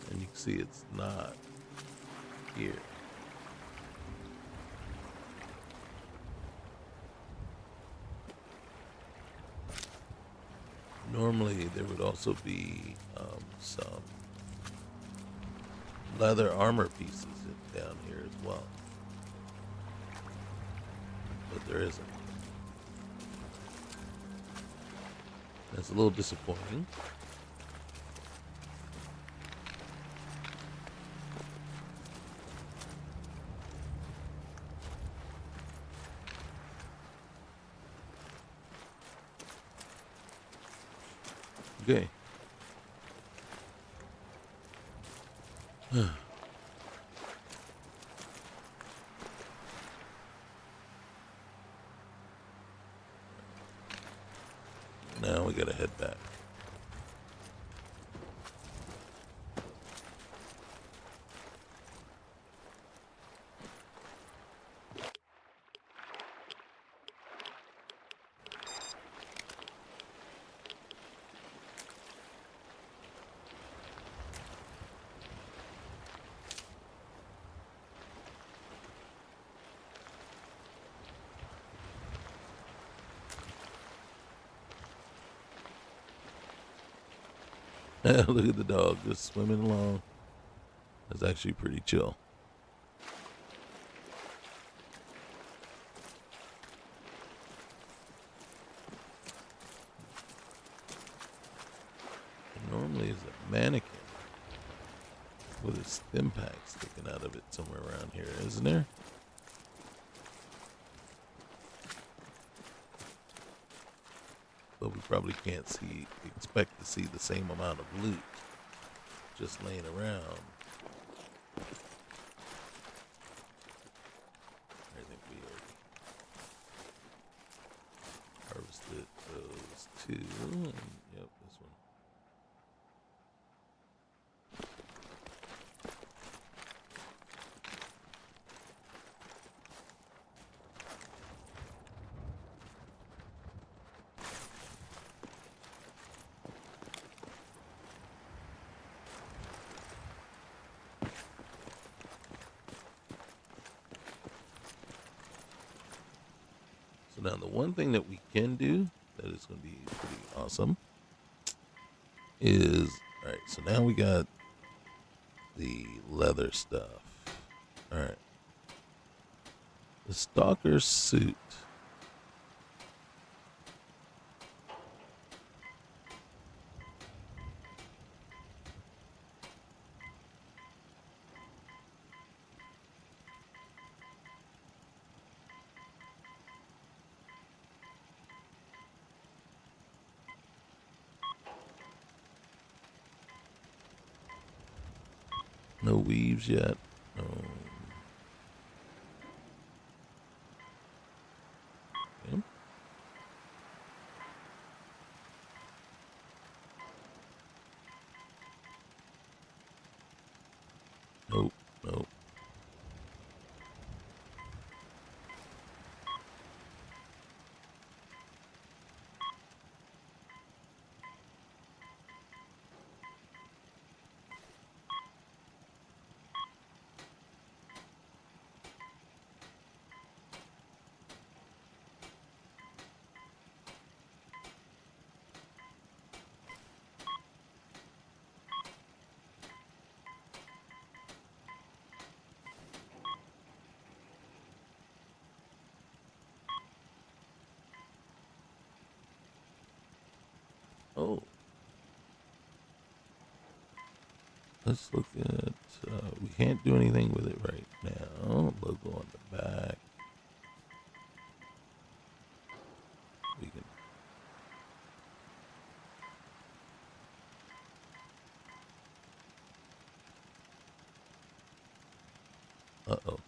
and you can see it's not here. Normally, there would also be some leather armor pieces down here as well, but there isn't. That's a little disappointing. Okay. Now we gotta head back. Look at the dog just swimming along. That's actually pretty chill. Normally is a mannequin with a stim pack sticking out of it somewhere around here, isn't there? But we probably can't expect to see the same amount of loot just laying around. I think we already harvested those two. And, yep, this one. So now the one thing that we can do that is going to be pretty awesome is, all right, so now we got the leather stuff. All right. The stalker suit. No weaves yet. Okay. Nope, nope. Oh. Let's look at, we can't do anything with it right now. Logo on the back. We can. Uh-oh.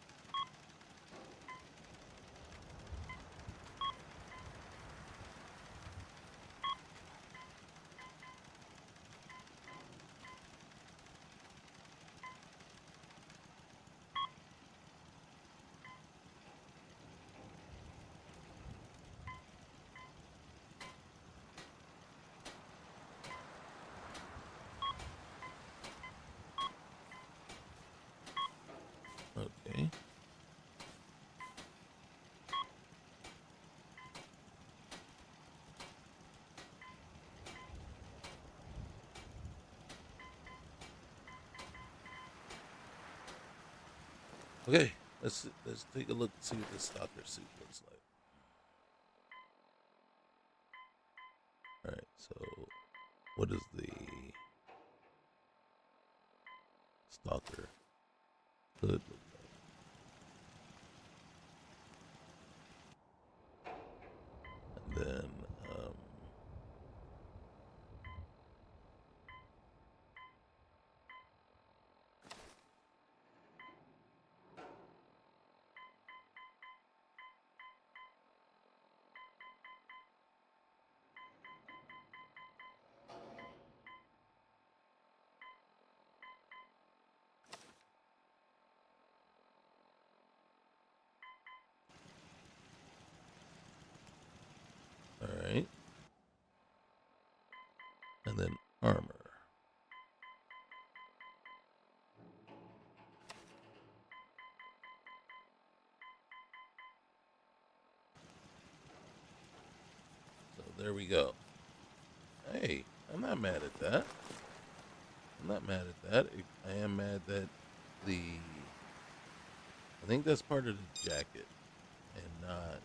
Okay. Okay, let's take a look and see what this stalker suit looks like. All right, so what does the stalker hood look like? And then all right, and then armor. So there we go. Hey, I'm not mad at that. I'm not mad at that. I am mad that I think that's part of the jacket and not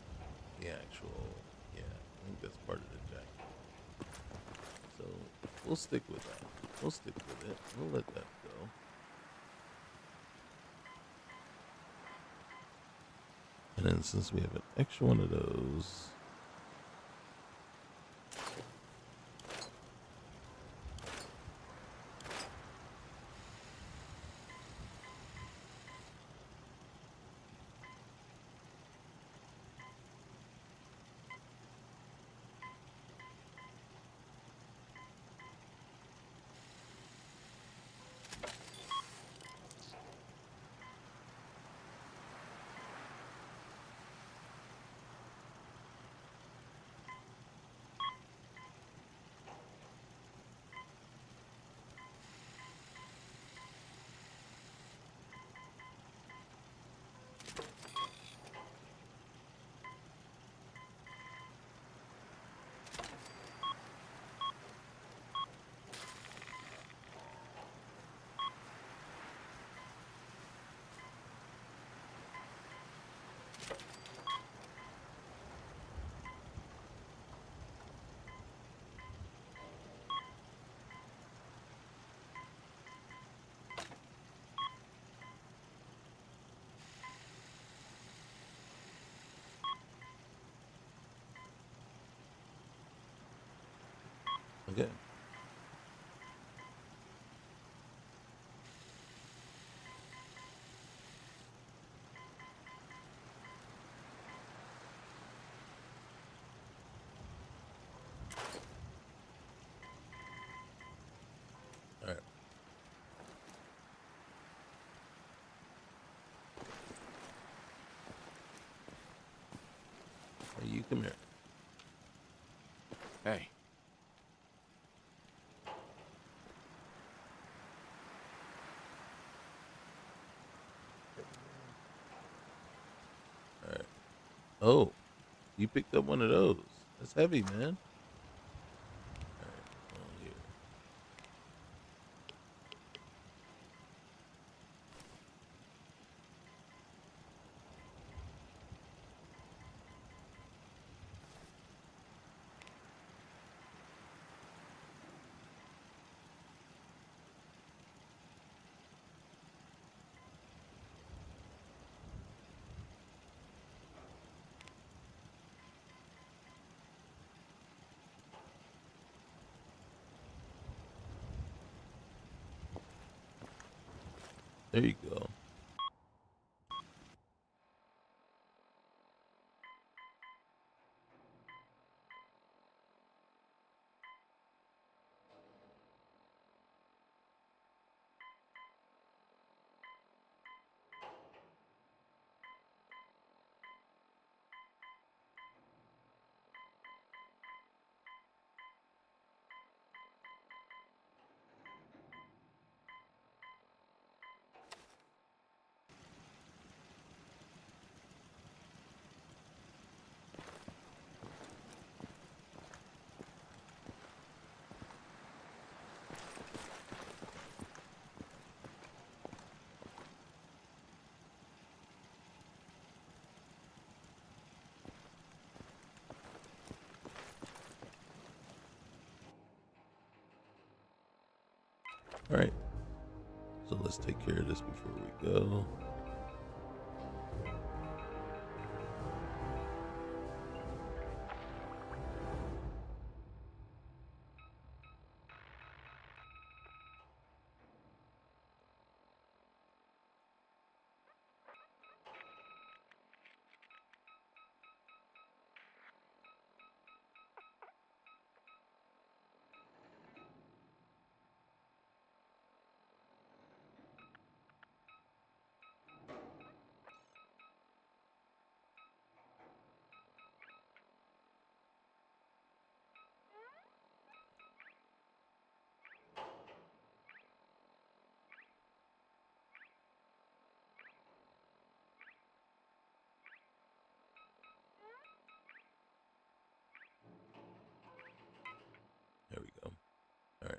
the actual, yeah, I think that's part of the jacket. So we'll stick with that. We'll stick with it. We'll let that go. And then since we have an extra one of those, okay. All right. Hey, you come here. Hey. All right. Oh, you picked up one of those. That's heavy, man. All right. Well, here. There you go. All right. So let's take care of this before we go. There we go. All right.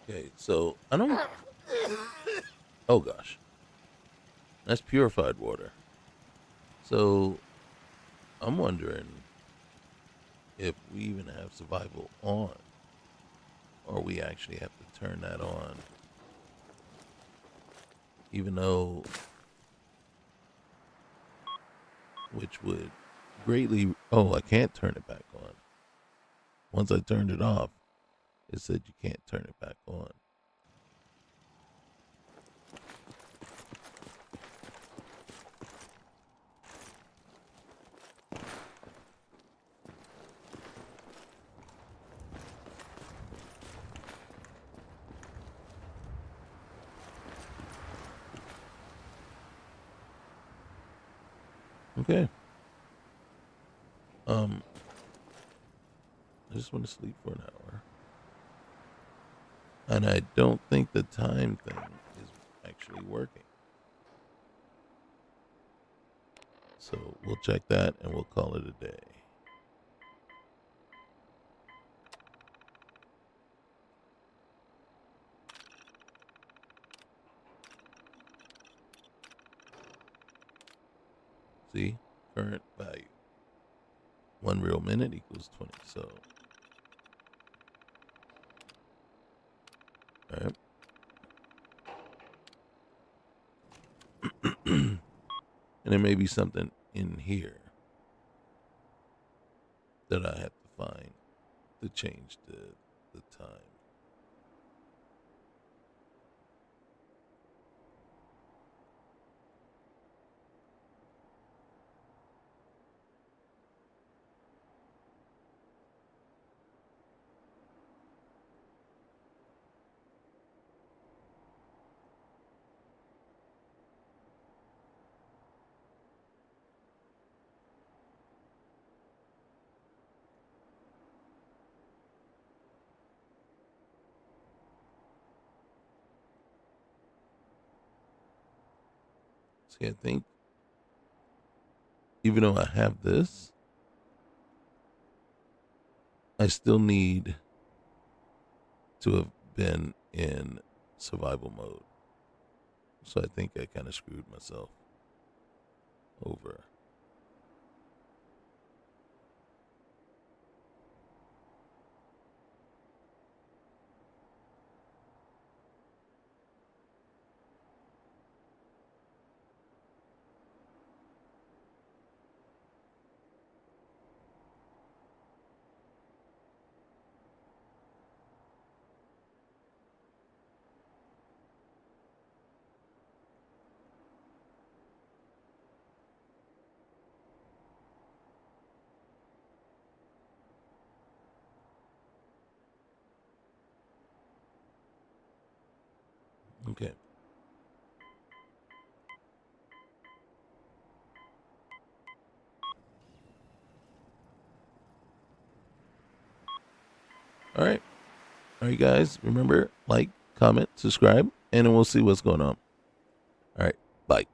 Okay, so I don't. Oh gosh, that's purified water. So I'm wondering if we even have survival on, or we actually have to turn that on, even though, which would greatly. Oh, I can't turn it back on. Once I turned it off, it said you can't turn it back on. Okay. I just want to sleep for an hour. And I don't think the time thing is actually working. So we'll check that and we'll call it a day. See, current value. 1 real minute equals 20. So, all right. And there may be something in here that I have to find to change the time. See, I think even though I have this, I still need to have been in survival mode. So I think I kind of screwed myself over. Okay. All right. All right, guys. Remember, like, comment, subscribe, and then we'll see what's going on. All right. Bye.